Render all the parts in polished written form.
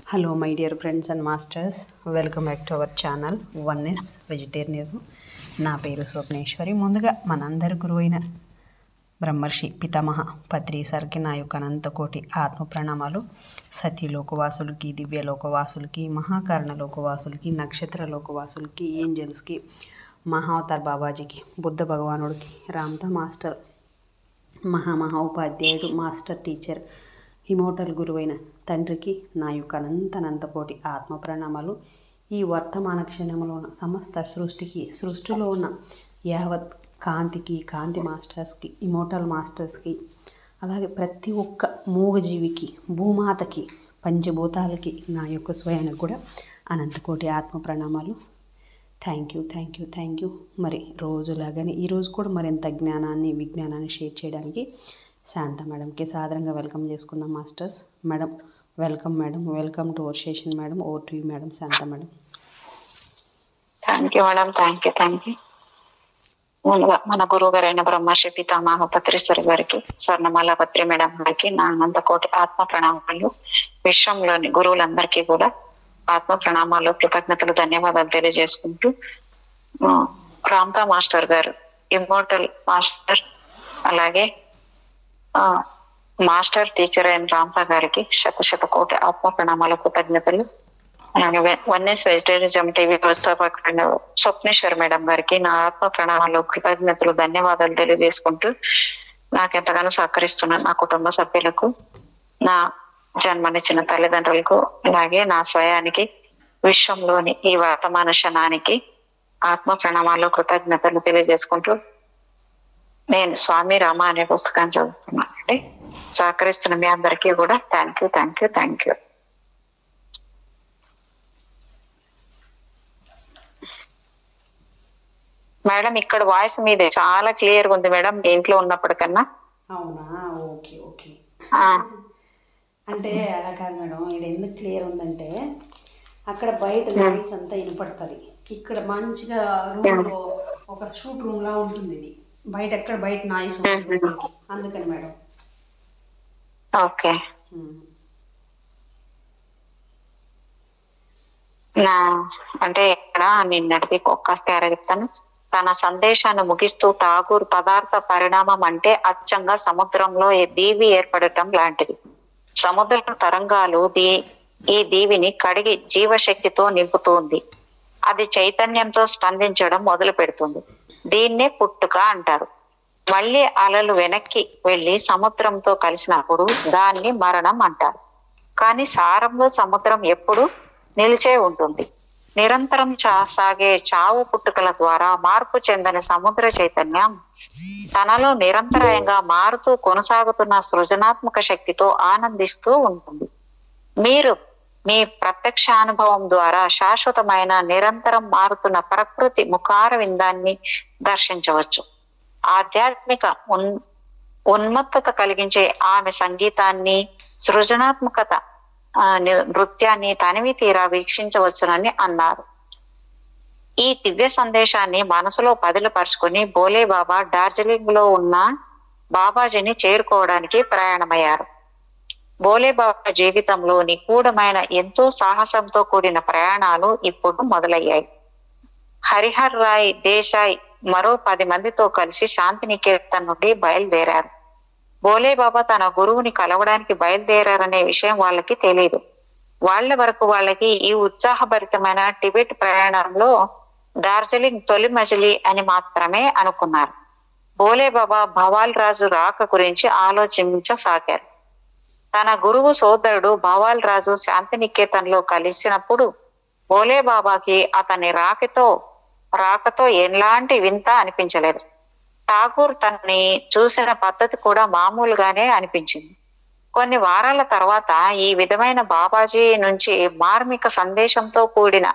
Hello my dear friends and masters, welcome back to our channel oneness vegetarianism. నా పేరు స్వప్నేశ్వరి. ముందుగా మనందరి గురువైన బ్రహ్మర్షి పితామహ పత్రి సార్కి నా యొక్క అనంతకోటి ఆత్మ ప్రణామాలు. సత్యలోకవాసులకి, దివ్యలోకవాసులకి, మహాకారణ లోకవాసులకి, నక్షత్ర లోకవాసులకి, ఏంజల్స్కి, మహావతార్ బాబాజీకి, బుద్ధ భగవానుడికి, రామ్తా మాస్టర్, మహామహోపాధ్యాయుడు, మాస్టర్ టీచర్, ఇమోటల్ గురువైన తండ్రికి నా యొక్క అనంతకోటి ఆత్మ ప్రణామాలు. ఈ వర్తమాన క్షణంలో ఉన్న సమస్త సృష్టిలో ఉన్న యావత్ కాంతికి, కాంతి మాస్టర్స్కి, ఇమోటల్ మాస్టర్స్కి, అలాగే ప్రతి ఒక్క మూగజీవికి, భూమాతకి, పంచభూతాలకి నా యొక్క స్వయానికి కూడా అనంతకోటి ఆత్మ ప్రణామాలు. Thank you. మరి రోజులాగానే ఈరోజు కూడా మరింత జ్ఞానాన్ని, విజ్ఞానాన్ని షేర్ చేయడానికి శాంత మేడంకి సాదరంగా వెల్కమ్ చేసుకుందాం masters. Madam welcome. Welcome to our session madam. Over to you madam. Shanta madam. Thank you madam. Thank you. ముందుగా మన గురువు గారైన బ్రహ్మర్షి పితామహ పత్రిశ్వరి గారికి, స్వర్ణమాల పత్రి మేడం గారికి నా అనంతకోటి ఆత్మ ప్రణామాలు. విశ్వంలోని గురువులందరికీ కూడా ఆత్మ ప్రణామాలు, కృతజ్ఞతలు, ధన్యవాదాలు తెలియజేసుకుంటూ, రామ్తా మాస్టర్ గారు, ఇమ్మోర్టల్ మాస్టర్, అలాగే మాస్టర్ టీచర్ అయిన రామ్తా గారికి శత ఆత్మ ప్రణామాలు, కృతజ్ఞతలు. అలాగే వన్నెస్ వెజిటేరియనిజం టీవీ వ్యవస్థాపకులైన స్వప్నేశ్వర్ మేడం గారికి నా ఆత్మ ప్రణామాలు, కృతజ్ఞతలు, ధన్యవాదాలు తెలియజేసుకుంటూ, నాకెంతగానో సహకరిస్తున్న నా కుటుంబ సభ్యులకు, నా జన్మనిచ్చిన తల్లిదండ్రులకు, అలాగే నా స్వయానికి, విశ్వంలోని ఈ వర్తమాన క్షణానికి ఆత్మ ప్రణామాలు, కృతజ్ఞతలు తెలియజేసుకుంటూ, నేను స్వామి రామ అనే పుస్తకాన్ని చదువుతున్నానండి. సహకరిస్తున్న మీ అందరికీ కూడా థ్యాంక్ యూ. మేడం, ఇక్కడ వాయిస్ మీదే చాలా క్లియర్ ఉంది మేడం, ఇంట్లో ఉన్నప్పటికన్నా. అవునా? ఓకే. అంటే అలా కాదు మేడం, ఇక్కడ ఎందుకు క్లియర్ ఉందంటే అక్కడ బయట వాయిస్ అంతా వినపడుతుంది, ఇక్కడ మంచిగా రూమ్లో ఒక షూట్ రూమ్ లా ఉంటుంది. ఇది బయట నాయిస్ ఉంటుంది, అందుకని మేడం. ఓకే. అంటే ఇక్కడ నిన్నటికి ఒక్క పేర చెప్తాను. తన సందేశాన్ని ముగిస్తూ ఠాగూర్, పదార్థ పరిణామం అంటే అచ్చంగా సముద్రంలో దీవి ఏర్పడటం లాంటిది. సముద్ర తరంగాలు ఈ దీవిని కడిగి జీవశక్తితో నింపుతుంది. అది చైతన్యంతో స్పందించడం మొదలు పెడుతుంది. దీన్నే పుట్టుక అంటారు. మళ్ళీ అలలు వెనక్కి వెళ్లి సముద్రంతో కలిసినప్పుడు దాన్ని మరణం అంటారు. కానీ సారంలో సముద్రం ఎప్పుడు నిలిచే ఉంటుంది. నిరంతరం సాగే చావు పుట్టుకల ద్వారా మార్పు చెందని సముద్ర చైతన్యం తనలో నిరంతరాయంగా మారుతూ కొనసాగుతున్న సృజనాత్మక శక్తితో ఆనందిస్తూ ఉంటుంది. మీరు మీ ప్రత్యక్ష అనుభవం ద్వారా శాశ్వతమైన, నిరంతరం మారుతున్న ప్రకృతి ముఖార విందాన్ని దర్శించవచ్చు. ఆధ్యాత్మిక ఉన్మత్తత కలిగించే ఆమె సంగీతాన్ని, సృజనాత్మకత నృత్యాన్ని తనివి తీరా వీక్షించవచ్చునని అన్నారు. ఈ దివ్య సందేశాన్ని మనసులో పదిలపరుచుకుని బోలే బాబా డార్జిలింగ్ లో ఉన్న బాబాజీని చేరుకోవడానికి ప్రయాణమయ్యారు. బోలే బాబా జీవితంలో నిగూఢమైన, ఎంతో సాహసంతో కూడిన ప్రయాణాలు ఇప్పుడు మొదలయ్యాయి. హరిహర్ రాయ్ దేశాయ్ మరో 10 మందితో కలిసి శాంతినికేతన్ నుండి బయలుదేరారు. బోలే బాబా తన గురువుని కలవడానికి బయలుదేరారనే విషయం వాళ్ళకి తెలియదు. వాళ్ళ వరకు వాళ్ళకి ఈ ఉత్సాహభరితమైన టిబెట్ ప్రయాణంలో డార్జిలింగ్ తొలి మజిలీ అని మాత్రమే అనుకున్నారు. బోలే బాబా భవాల్ రాజు రాక గురించి ఆలోచించసాగారు. తన గురువు సోదరుడు భవాల్ రాజు శాంతినికేతన్లో కలిసినప్పుడు బోలే బాబాకి అతని రాకతో ఎలాంటి వింత అనిపించలేదు. ఠాగూర్ తనని చూసిన పద్ధతి కూడా మామూలుగానే అనిపించింది. కొన్ని వారాల తర్వాత ఈ విధమైన బాబాజీ నుంచి మార్మిక సందేశంతో కూడిన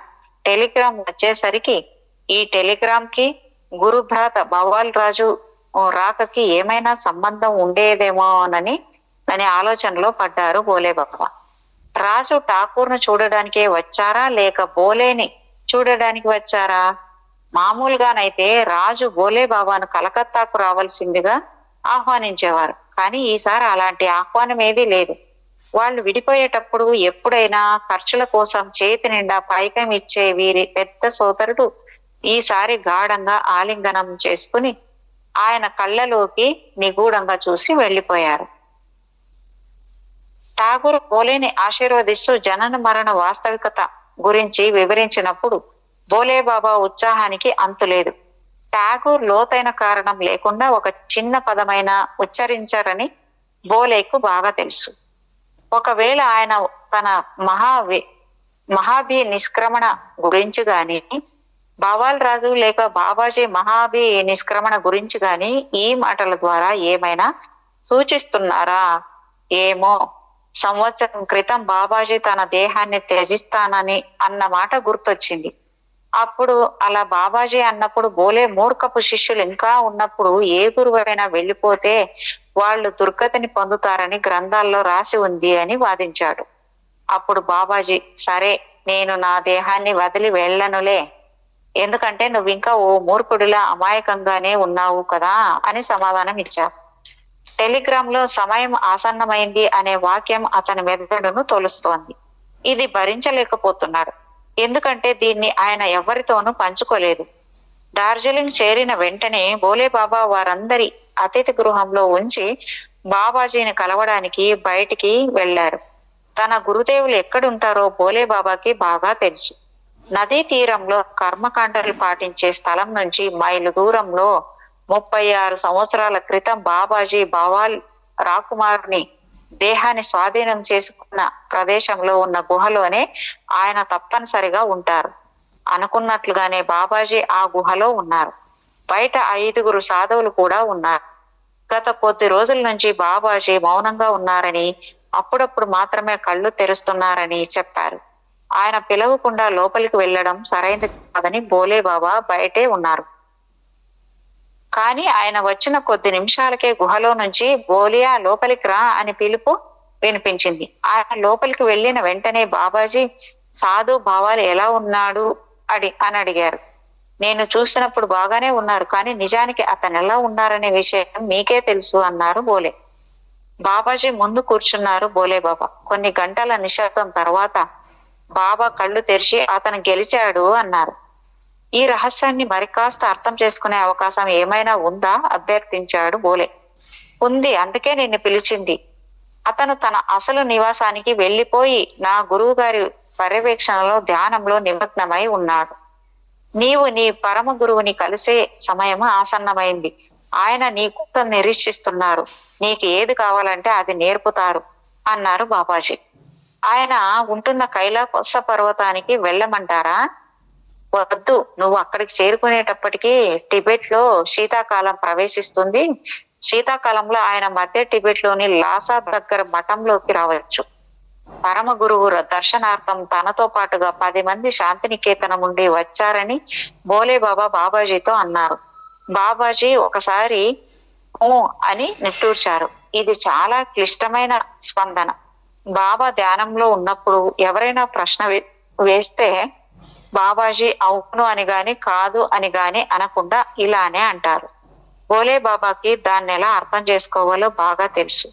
టెలిగ్రామ్ వచ్చేసరికి ఈ టెలిగ్రామ్ కి గురుభ్రాత భవాల్ రాజు రాకకి ఏమైనా సంబంధం ఉండేదేమోనని ఆలోచనలో పడ్డారు బోలే బాబా. రాజు ఠాకూర్ను చూడడానికే వచ్చారా, లేక బోలేని చూడడానికి వచ్చారా? మామూలుగానైతే రాజు బోలే బాబాను కలకత్తాకు రావాల్సిందిగా ఆహ్వానించేవారు. కానీ ఈసారి అలాంటి ఆహ్వానం ఏదీ లేదు. వాళ్ళు విడిపోయేటప్పుడు ఎప్పుడైనా ఖర్చుల కోసం చేతి నిండా పైకం ఇచ్చే వీరి పెద్ద సోదరుడు ఈసారి గాఢంగా ఆలింగనం చేసుకుని ఆయన కళ్ళలోకి నిగూఢంగా చూసి వెళ్ళిపోయారు. ఠాగూర్ బోలేని ఆశీర్వదిస్తూ జనన మరణ వాస్తవికత గురించి వివరించినప్పుడు బోలేబాబా ఉత్సాహానికి అంతులేదు. ఠాగూర్ లోతైన కారణం లేకుండా ఒక చిన్న పదమైన ఉచ్చరించారని బోలేకు బాగా తెలుసు. ఒకవేళ ఆయన తన మహాభి నిష్క్రమణ గురించి గాని, బావాల్ రాజు లేక బాబాజీ మహాభి నిష్క్రమణ గురించి గాని ఈ మాటల ద్వారా ఏమైనా సూచిస్తున్నారా ఏమో. సంవత్సరం క్రితం బాబాజీ తన దేహాన్ని త్యజిస్తానని అన్న మాట గుర్తొచ్చింది. అప్పుడు అలా బాబాజీ అన్నప్పుడు బోలే మూర్ఖపు శిష్యులు ఇంకా ఉన్నప్పుడు ఏ గురువైనా వెళ్ళిపోతే వాళ్ళు దుర్గతిని పొందుతారని గ్రంథాల్లో రాసి ఉంది అని వాదించాడు. అప్పుడు బాబాజీ, సరే నేను నా దేహాన్ని వదిలి వెళ్ళనులే, ఎందుకంటే నువ్వు ఇంకా ఓ మూర్ఖుడిలా అమాయకంగానే ఉన్నావు కదా అని సమాధానం ఇచ్చారు. టెలిగ్రామ్ లో సమయం ఆసన్నమైంది అనే వాక్యం అతని మెదడును తోలుస్తోంది. ఇది భరించలేకపోతున్నాడు. ఎందుకంటే దీన్ని ఆయన ఎవరితోనూ పంచుకోలేదు. డార్జిలింగ్ చేరిన వెంటనే బోలేబాబా వారందరి అతిథి గృహంలో ఉంచి బాబాజీని కలవడానికి బయటికి వెళ్లారు. తన గురుదేవులు ఎక్కడుంటారో బోలేబాబాకి బాగా తెలుసు. నదీ తీరంలో కర్మకాండలు పాటించే స్థలం నుంచి మైలు దూరంలో 36 సంవత్సరాల క్రితం బాబాజీ బావాల్ రాకుమారుని దేహాన్ని స్వాధీనం చేసుకున్న ప్రదేశంలో ఉన్న గుహలోనే ఆయన తప్పనిసరిగా ఉంటారు. అనుకున్నట్లుగానే బాబాజీ ఆ గుహలో ఉన్నారు. బయట 5 సాధువులు కూడా ఉన్నారు. గత కొద్ది రోజుల నుంచి బాబాజీ మౌనంగా ఉన్నారని, అప్పుడప్పుడు మాత్రమే కళ్ళు తెరుస్తున్నారని చెప్పారు. ఆయన పిలవకుండా లోపలికి వెళ్ళడం సరైనది కాదని బోలేబాబా బయటే ఉన్నారు. కానీ ఆయన వచ్చిన కొద్ది నిమిషాలకే గుహలో నుంచి బోలియా లోపలికి రా అని పిలుపు వినిపించింది. ఆయన లోపలికి వెళ్ళిన వెంటనే బాబాజీ సాధు భావాలు ఎలా ఉన్నాడు అని అడిగారు. నేను చూసినప్పుడు బాగానే ఉన్నారు, కానీ నిజానికి అతను ఎలా ఉన్నారనే విషయం మీకే తెలుసు అన్నారు బోలే. బాబాజీ ముందు కూర్చున్నారు బోలేబాబా. కొన్ని గంటల నిశ్శబ్దం తర్వాత బాబా కళ్ళు తెరిచి అతను గెలిచాడు అన్నారు. ఈ రహస్యాన్ని మరికాస్త అర్థం చేసుకునే అవకాశం ఏమైనా ఉందా అభ్యర్థించాడు బోలే. ఉంది, అందుకే నిన్ను పిలిచింది. అతను తన అసలు నివాసానికి వెళ్ళిపోయి నా గురువు గారి పర్యవేక్షణలో ధ్యానంలో నిమగ్నమై ఉన్నాడు. నీవు నీ పరమ గురువుని కలిసే సమయం ఆసన్నమైంది. ఆయన నీ కోసం నిరీక్షిస్తున్నారు. నీకు ఏది కావాలంటే అది నేర్పుతారు అన్నారు బాబాజీ. ఆయన ఉంటున్న కైలాస పర్వతానికి వెళ్ళమంటారా? వద్దు, నువ్వు అక్కడికి చేరుకునేటప్పటికీ టిబెట్ లో శీతాకాలం ప్రవేశిస్తుంది. శీతాకాలంలో ఆయన మధ్య టిబెట్ లోని లాసా దగ్గర మఠంలోకి రావచ్చు. పరమ గురువు దర్శనార్థం తనతో పాటుగా 10 మంది శాంతినికేతనం నుండి వచ్చారని బోలేబాబా బాబాజీతో అన్నారు. బాబాజీ ఒకసారి అని నిట్టూర్చారు. ఇది చాలా క్లిష్టమైన స్పందన. బాబా ధ్యానంలో ఉన్నప్పుడు ఎవరైనా ప్రశ్న వేస్తే బాబాజీ అవును అని గాని కాదు అని గాని అనకుండా ఇలానే అంటారు. బోలే బాబాకి దాన్ని ఎలా అర్థం చేసుకోవాలో బాగా తెలుసు.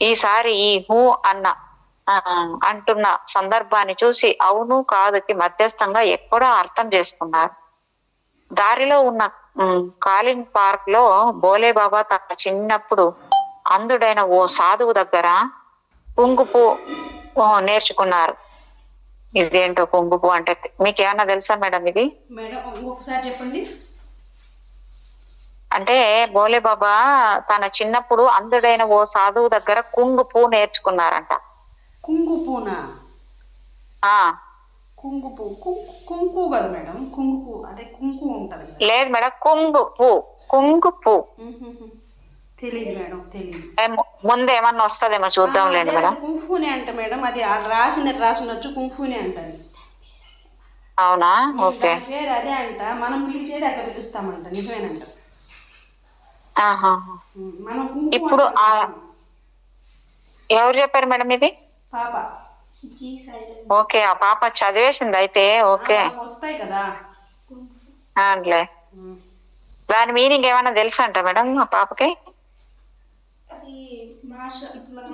ఈసారి ఈ హూ అంటున్న సందర్భాన్ని చూసి అవును కాదుకి మధ్యస్థంగా ఎక్కడో అర్థం చేసుకున్నారు. దారిలో ఉన్న కాలింగ్ పార్క్ లో బోలేబాబా తన చిన్నప్పుడు అందుడైన ఓ సాధువు దగ్గర కుంగుపు నేర్చుకున్నారు. ఇదేంటో కుంగుపు అంటే మీకు ఏమన్నా తెలుసా మేడం? ఇది ఒకసారి చెప్పండి. అంటే బోలేబాబా తన చిన్నప్పుడు అందుడైన ఓ సాధువు దగ్గర కుంగుపు నేర్చుకున్నారంట. కుంగుపునా? కుంగుపు కుంకు కదా మేడం? కుంగుపు అదే కుంకు ఉంటది. లేదు మేడం, కుంగుపు తెలియదు మేడం, తెలియదు. ముందు ఏమన్నా వస్తుందేమో చూద్దాంలేండి మేడం. కుంఫునే అంట మేడం, అది రాసినట్టు కుంఫునే అంటది. అవునా? ఓకే. పేరు అదే అంట, మనం పిలిచేది అట్లా పిలుస్తామంట. నిజమేనంట. మనం ఇప్పుడు ఎవరు చెప్పారు మేడం ఇది? పాప. ఓకే, ఆ పాప చదివేసింది అయితే. ఓకే, వస్తాయి కదా. దాని మీనింగ్ ఏమైనా తెలుసా అంట మేడం ఆ పాపకి?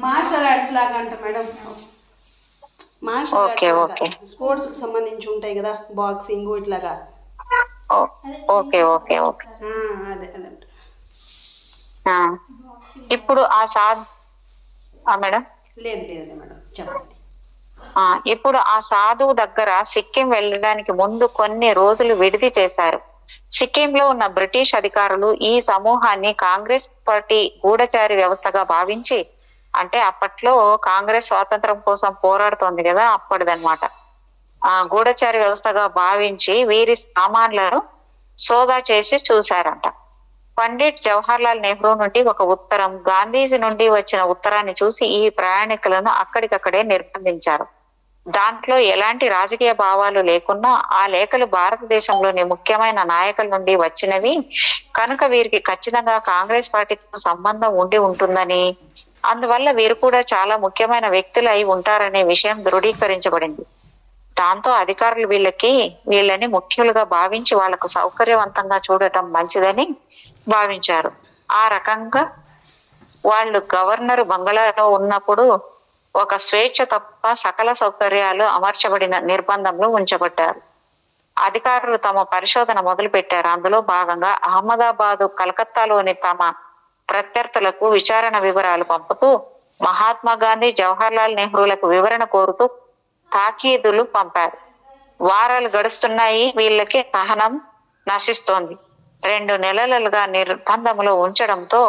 మార్షల్ ఆర్ట్స్ లాగా అంట madam. Martial okay arts okay లాగా స్పోర్ట్స్ కి సంబంధించి ఉంటాయి కదా, బాక్సింగ్ ఇట్లాగా. Okay okay okay. అదే అదే. ఇప్పుడు మేడం లేదు లేదు మేడం చెప్పండి. ఇప్పుడు ఆ సాధువు దగ్గర సిక్కిం వెళ్ళడానికి ముందు కొన్ని రోజులు విడిది చేశారు. సిక్కింలో ఉన్న బ్రిటిష్ అధికారులు ఈ సమూహాన్ని కాంగ్రెస్ పార్టీ గూఢచారి వ్యవస్థగా భావించి, అంటే అప్పట్లో కాంగ్రెస్ స్వాతంత్రం కోసం పోరాడుతోంది కదా, అప్పటిదన్నమాట. గూఢచారి వ్యవస్థగా భావించి వీరి సామాన్లను సోదా చేసి చూశారంట. పండిట్ జవహర్లాల్ నెహ్రూ నుండి ఒక ఉత్తరం, గాంధీజీ నుండి వచ్చిన ఉత్తరాన్ని చూసి ఈ ప్రయాణికులను అక్కడికక్కడే నిర్బంధించారు. దాంట్లో ఎలాంటి రాజకీయ భావాలు లేకున్నా ఆ లేఖలు భారతదేశంలోని ముఖ్యమైన నాయకుల నుండి వచ్చినవి కనుక వీరికి ఖచ్చితంగా కాంగ్రెస్ పార్టీతో సంబంధం ఉండి ఉంటుందని, అందువల్ల వీరు కూడా చాలా ముఖ్యమైన వ్యక్తులు అయి ఉంటారనే విషయం దృఢీకరించబడింది. దాంతో అధికారులు వీళ్ళని ముఖ్యులుగా భావించి వాళ్లకు సౌకర్యవంతంగా చూడటం మంచిదని భావించారు. ఆ రకంగా వాళ్ళు గవర్నర్ బంగ్లాలో ఉన్నప్పుడు ఒక స్వేచ్ఛ తప్ప సకల సౌకర్యాలు అమర్చబడిన నిర్బంధంలో ఉంచబడ్డారు. అధికారులు తమ పరిశోధన మొదలు పెట్టారు. అందులో భాగంగా అహ్మదాబాదు, కలకత్తాలోని తమ ప్రత్యర్థులకు విచారణ వివరాలు పంపుతూ మహాత్మా గాంధీ, జవహర్లాల్ నెహ్రూలకు వివరణ కోరుతూ తాకీదులు పంపారు. వారాలు గడుస్తున్నాయి. వీళ్ళకి సహనం నశిస్తోంది. 2 నెలలుగా నిర్బంధంలో ఉంచడంతో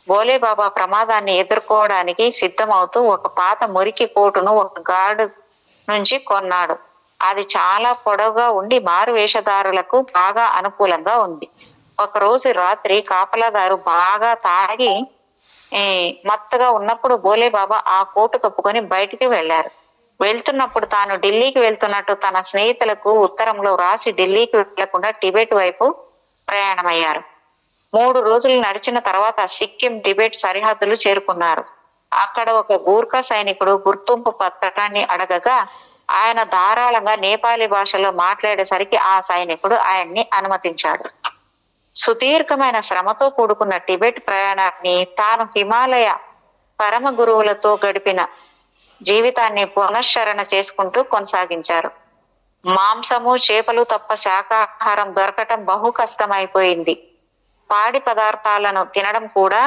భోలేబాబా ప్రమాదాన్ని ఎదుర్కోవడానికి సిద్ధమవుతూ ఒక పాత మురికి కోటును ఒక గార్డు నుంచి కొన్నాడు. అది చాలా పొడవుగా ఉండి మారు వేషధారులకు బాగా అనుకూలంగా ఉంది. ఒకరోజు రాత్రి కాపలాదారు బాగా తాగి మత్తుగా ఉన్నప్పుడు భోలేబాబా ఆ కోటు కప్పుకొని బయటికి వెళ్లారు. వెళ్తున్నప్పుడు తాను ఢిల్లీకి వెళ్తున్నట్టు తన స్నేహితులకు ఉత్తరంలో రాసి ఢిల్లీకి వెళ్లకుండా టిబెట్ వైపు ప్రయాణమయ్యారు. 3 రోజులు నడిచిన తర్వాత సిక్కిం టిబెట్ సరిహద్దులు చేరుకున్నారు. అక్కడ ఒక గూర్ఖా సైనికుడు గుర్తింపు పత్రాన్ని అడగగా ఆయన ధారాళంగా నేపాలీ భాషలో మాట్లాడేసరికి ఆ సైనికుడు ఆయన్ని అనుమతించాడు. సుదీర్ఘమైన శ్రమతో కూడుకున్న టిబెట్ ప్రయాణాన్ని, తాను హిమాలయ పరమ గురువులతో గడిపిన జీవితాన్ని పునశ్చరణ చేసుకుంటూ కొనసాగించారు. మాంసము, చేపలు తప్ప శాకాహారం దొరకటం బహు కష్టమైపోయింది. పాడి పదార్థాలను తినడం కూడా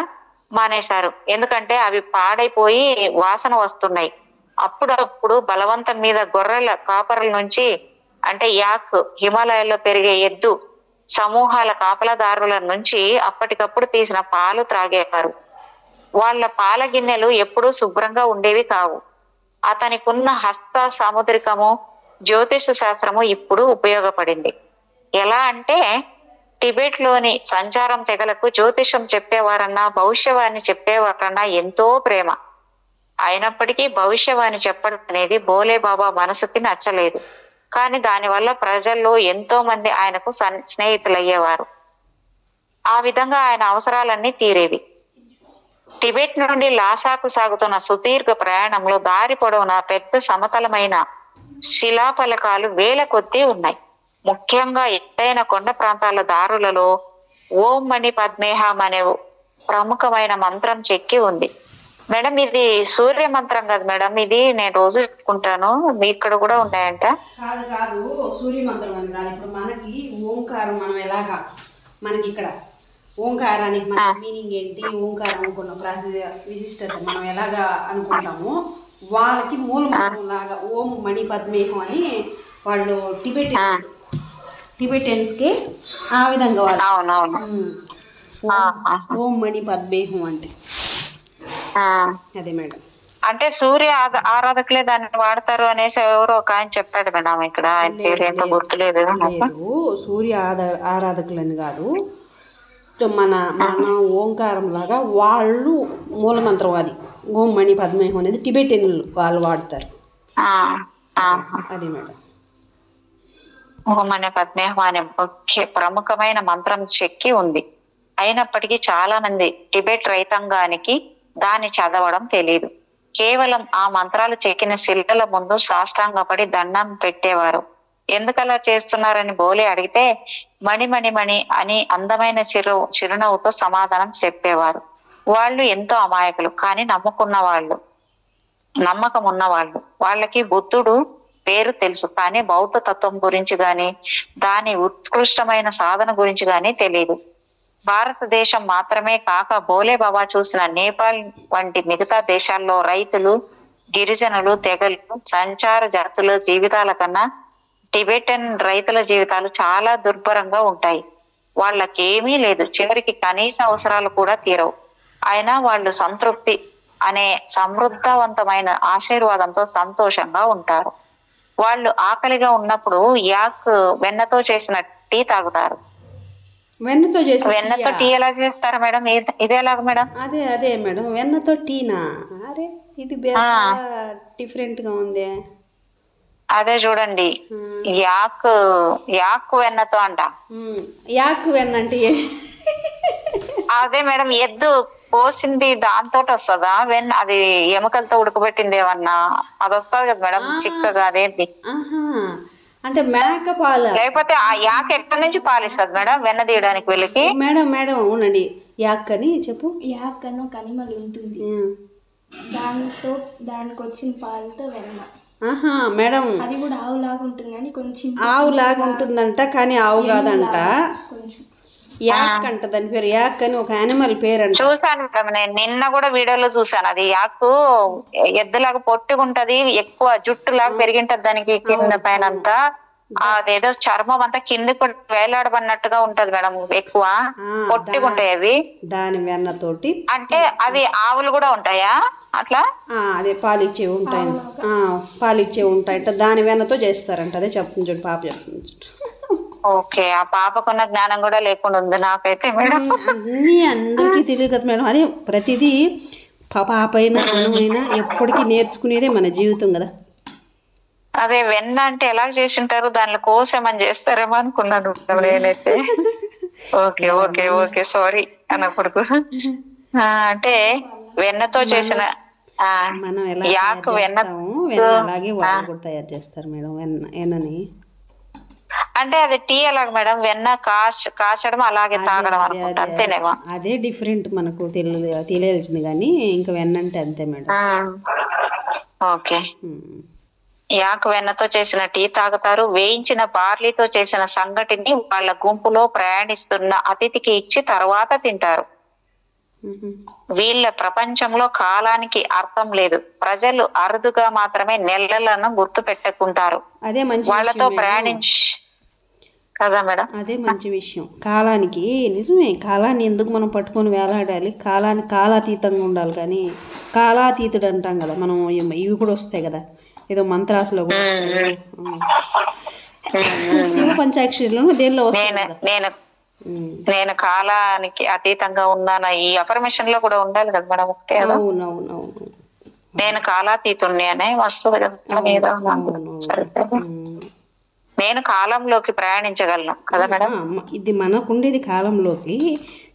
మానేశారు. ఎందుకంటే అవి పాడైపోయి వాసన వస్తున్నాయి. అప్పుడప్పుడు బలవంతం మీద గొర్రెల కాపరుల నుంచి, అంటే యాక్, హిమాలయాల్లో పెరిగే ఎద్దు సమూహాల కాపలాదారుల నుంచి అప్పటికప్పుడు తీసిన పాలు త్రాగేవారు. వాళ్ళ పాల గిన్నెలు ఎప్పుడూ శుభ్రంగా ఉండేవి కావు. అతనికున్న హస్త సాముద్రికము, జ్యోతిష శాస్త్రము ఇప్పుడు ఉపయోగపడింది. ఎలా అంటే టిబెట్ లోని సంచారం తెగలకు జ్యోతిషం చెప్పేవారన్నా, భవిష్యవాణి చెప్పేవారన్నా ఎంతో ప్రేమ. అయినప్పటికీ భవిష్యవాణి చెప్పడం అనేది భోలేబాబా మనసుకి నచ్చలేదు. కానీ దానివల్ల ప్రజల్లో ఎంతో మంది ఆయనకు స్నేహితులయ్యేవారు. ఆ విధంగా ఆయన అవసరాలన్నీ తీరేవి. టిబెట్ నుండి లాసాకు సాగుతున్న సుదీర్ఘ ప్రయాణంలో దారి పొడవునా పెద్ద సమతలమైన శిలాఫలకాలు వేల కొద్దీ ఉన్నాయి. ముఖ్యంగా ఎత్తైన కొండ ప్రాంతాల దారులలో ఓం మణి పద్మేహం అనే ప్రముఖమైన మంత్రం చెక్కి ఉంది. మేడం ఇది సూర్య మంత్రం కదా మేడం, ఇది నేను రోజు చెప్పుకుంటాను, మీ ఇక్కడ కూడా ఉన్నాయంట. కాదు సూర్య మంత్రం అని కాదు. ఇప్పుడు మనకి ఓంకారం, మనం ఎలాగా మనకి ఇక్కడ ఓంకారానికి మన మీనింగ్ ఏంటి, ఓంకారం అనుకున్న విశిష్టత మనం ఎలాగా అనుకుంటామో వాళ్ళకి మూల మంత్రం లాగా ఓం మణి పద్మేహం అని వాళ్ళు టిబెటియన్స్కి ఆ విధంగా వాళ్ళు ఓం మణి పద్మేహం అంటే అదే మేడం. అంటే సూర్య ఆరాధకులే దాన్ని వాడతారు అనేసి ఎవరో ఒక ఆయన చెప్పాడు మేడం. ఇక్కడ ఆయన పేరు ఏంటో గుర్తులేదు. సూర్య ఆరాధకులని కాదు, మన ఓంకారం లాగా వాళ్ళు మూలమంత్రం అది ఓం మణి పద్మేహం అనేది టిబెటియన్లు వాళ్ళు వాడతారు. అది మేడం. ఓం మణి పద్మేహం అనే ప్రముఖమైన మంత్రం చెక్కి ఉంది. అయినప్పటికీ చాలా మంది టిబెట్ రైతాంగానికి దాన్ని చదవడం తెలియదు. కేవలం ఆ మంత్రాలు చెక్కిన శిలల ముందు సాష్టాంగపడి దండం పెట్టేవారు. ఎందుకలా చేస్తున్నారని బోలే అడిగితే మణి మణి మణి అని అందమైన చిరునవ్వుతో సమాధానం చెప్పేవారు. వాళ్ళు ఎంతో అమాయకులు, కానీ నమ్ముకున్న వాళ్ళు. నమ్మకం ఉన్న వాళ్ళు. వాళ్ళకి బుద్ధుడు పేరు తెలుసు, కానీ బౌద్ధ తత్వం గురించి గాని దాని ఉత్కృష్టమైన సాధన గురించి గాని తెలియదు. భారతదేశం మాత్రమే కాక భోలే బాబా చూసిన నేపాల్ వంటి మిగతా దేశాల్లో రైతులు, గిరిజనులు, తెగలు, సంచార జాతుల జీవితాల కన్నా టిబెటన్ రైతుల జీవితాలు చాలా దుర్భరంగా ఉంటాయి. వాళ్ళకేమీ లేదు, చివరికి కనీస అవసరాలు కూడా తీరవు. అయినా వాళ్ళు సంతృప్తి అనే సమృద్ధవంతమైన ఆశీర్వాదంతో సంతోషంగా ఉంటారు. వాళ్ళు ఆకలిగా ఉన్నప్పుడు యాక్ వెన్నతో చేసిన టీ తాగుతారు. వెన్నతో చేసి వెన్నతో టీ ఎలా చేస్తారా మేడం? ఇది ఎలాగ మేడం? అదే అదే మేడం, వెన్నతో టీనా? అరే ఇది డిఫరెంట్ గా ఉంది. అదే చూడండి, యాక్ వెన్నతో అంట. యాక్ వెన్న అంటే అదే మేడం, ఎద్దు పోసింది దాంతో వస్తుందా వెన్న? అది ఎముకలతో ఉడకబెట్టింది ఏమన్నా అది వస్తుంది కదా మేడం, చిక్కగా. అదేంటి అంటే మేక పాలు, లేకపోతే ఆ యాక్ ఎక్కడి నుంచి పాలిస్తుంది మేడం వెన్న తీయడానికి వీళ్ళకి? మేడం మేడం అవునండి, యాక్ అని చెప్పు. యాక్ అని ఒక అనిమల్ ఉంటుంది, దాంతో దానికి వచ్చిన పాలతో వెన్న. మేడం అది కూడా ఆవులాగా ఉంటుంది, కానీ కొంచెం ఆవులాగా ఉంటుందంట, కానీ ఆవు కాదంట. కొంచెం యాక్ అంట దాని పేరు. యాక్ అని ఒక యానిమల్ పేరు అంట. చూసాను మేడం, నేను నిన్న కూడా వీడియోలో చూసాను. అది యాక్ ఎద్దులాగా పొట్టుకుంటది, ఎక్కువ జుట్టులాగా పెరిగింటది దానికి కింద పైన అంతా. అదేదో చర్మం అంతా కిందకి వేలాడబడినట్టుగా ఉంటది మేడం, ఎక్కువ పొట్టుకుంటాయి అవి. దాని వెన్నతోటి అంటే అవి ఆవులు కూడా ఉంటాయా అట్లా? అదే పాలిచ్చే ఉంటాయి, పాలిచ్చే ఉంటాయంట, దాని వెన్నతో చేస్తారంట. అదే చెప్తుంది చూడు, పాప చెప్తుంది చూడు. ఓకే, ఆ పాపకున్న జ్ఞానం కూడా లేకుండా ఉంది నాకైతే మేడం. అన్నీ అందరికీ తెలియదు కదా మేడం. అదే ప్రతిదీ పాప అయినా మనమైనా ఎప్పటికీ నేర్చుకునేదే మన జీవితం కదా. అదే వెన్న అంటే ఎలా చేసింటారు, దానిలో కోసేమని చేస్తారేమో అనుకున్నాను నేనైతే. ఓకే ఓకే ఓకే, సారీ అన్నప్పుడు. అంటే వెన్నతో చేసిన మనం ఎలా యాక్ వెన్న అలాగే వాళ్ళు కూడా తయారు చేస్తారు మేడం వెన్నని. అంటే అది టీ ఎలాగ మేడం? వెన్న కాచడం అలాగే తాగడం అనుకుంటా, అంతేనేమో? అదే డిఫరెంట్, మనకు తెలియాల్సింది కానీ ఇంకా వెన్న అంటే అంతే మేడం. ఓకే, యాక్ వెన్నతో చేసిన టీ తాగుతారు. వేయించిన బార్లీతో చేసిన సంగటిని వాళ్ళ గుంపులో ప్రయాణిస్తున్న అతిథికి ఇచ్చి తర్వాత తింటారు. వీళ్ళ ప్రపంచంలో కాలానికి అర్థం లేదు. ప్రజలు అరుదుగా మాత్రమే నెలలను గుర్తు పెట్టుకుంటారు. అదే మంచి వాళ్ళతో ప్రయాణించి కదా మేడం. అదే మంచి విషయం. కాలానికి నిజమే, కాలాన్ని ఎందుకు మనం పట్టుకొని వేలాడాలి? కాలాతీతంగా ఉండాలి. కానీ కాలాతీతుడు అంటాం కదా మనం, ఇవి కూడా వస్తాయి కదా, ఏదో మంత్రాసులో కూడా వస్తాయి. శివ పంచాక్షరిలో దేనిలో వస్తాయి? నేను కాలానికి అతీతంగా ఉన్నాను, ఈ అఫర్మేషన్ లో కూడా ఉండాలి కదా మేడం. ఒకటే అవునవునవును, నేను కాలాతీతుణ్ణి అనే వస్తుంది కదా మీద. నేను కాలంలోకి ప్రయాణించగలను కదా మేడం. ఇది మనకుండేది కాలంలోకి.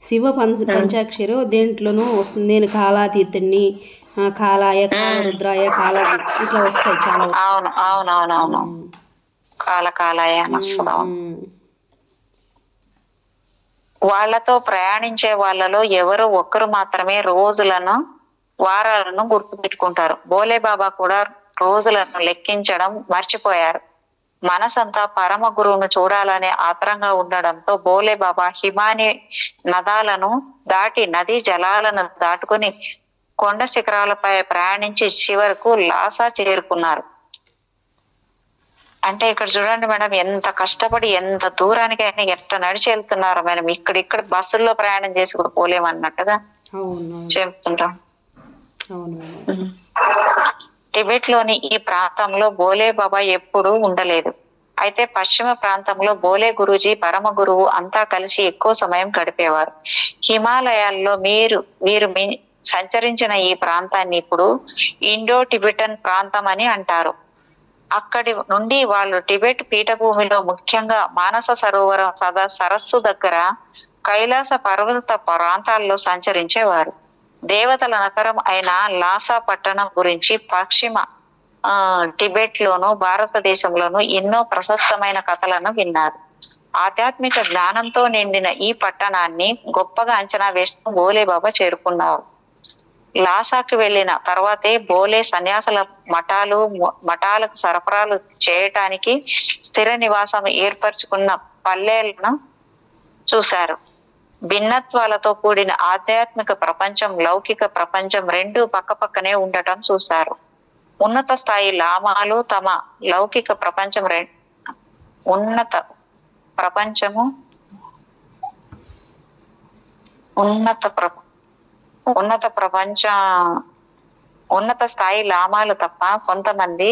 శివ పంచాక్షరి దేంట్లోనూ వస్తుంది. నేను కాలాతీతుణ్ణి, కాలాయ, కాల రుద్రాయ, కాల ఇట్లా వస్తాయి చాలా. అవును అవునవునవును, కాలాయ అని వస్తుంది. వాళ్ళతో ప్రయాణించే వాళ్ళలో ఎవరో ఒక్కరు మాత్రమే రోజులను, వారాలను గుర్తు పెట్టుకుంటారు. భోలే బాబా కూడా రోజులను లెక్కించడం మర్చిపోయారు. మనసంతా పరమ గురువును చూడాలనే ఆత్రంగా ఉండడంతో భోలే బాబా హిమాని నదాలను దాటి, నదీ జలాలను దాటుకుని కొండ శిఖరాలపై ప్రయాణించి చివరకు లాసా చేరుకున్నారు. అంటే ఇక్కడ చూడండి మేడం, ఎంత కష్టపడి ఎంత దూరానికి అయినా ఎట్లా నడిచి వెళ్తున్నారు మేడం. ఇక్కడ బస్సుల్లో ప్రయాణం చేసి కూడా పోలేమన్నట్టుగా చెప్తుంటాం. టిబెట్ లోని ఈ ప్రాంతంలో భోలే బాబా ఎప్పుడూ ఉండలేదు. అయితే పశ్చిమ ప్రాంతంలో భోలే గురూజీ, పరమ గురువు అంతా కలిసి ఎక్కువ సమయం గడిపేవారు. హిమాలయాల్లో వీరు సంచరించిన ఈ ప్రాంతాన్ని ఇప్పుడు ఇండో టిబెటన్ ప్రాంతం అని అంటారు. అక్కడి నుండి వాళ్ళు టిబెట్ పీఠభూమిలో ముఖ్యంగా మానస సరోవరం సరస్సు దగ్గర కైలాస పర్వత ప్రాంతాల్లో సంచరించేవారు. దేవతల నగరం అయిన లాసా పట్టణం గురించి పశ్చిమ టిబెట్ లోను, భారతదేశంలోను ఎన్నో ప్రశస్తమైన కథలను విన్నారు. ఆధ్యాత్మిక జ్ఞానంతో నిండిన ఈ పట్టణాన్ని గొప్పగా అంచనా వేస్తూ భోలే బాబా చేరుకున్నారు. లాసాకి వెళ్ళిన తర్వాతే బోలే సన్యాసుల మఠాలకు సరఫరాలు చేయటానికి స్థిర నివాసం ఏర్పరచుకున్న పల్లెలను చూశారు. భిన్నత్వాలతో కూడిన ఆధ్యాత్మిక ప్రపంచం, లౌకిక ప్రపంచం రెండూ పక్కపక్కనే ఉండటం చూశారు. ఉన్నత స్థాయి లామాలు తమ లౌకిక ప్రపంచం ఉన్నత స్థాయి లామాలు తప్ప కొంతమంది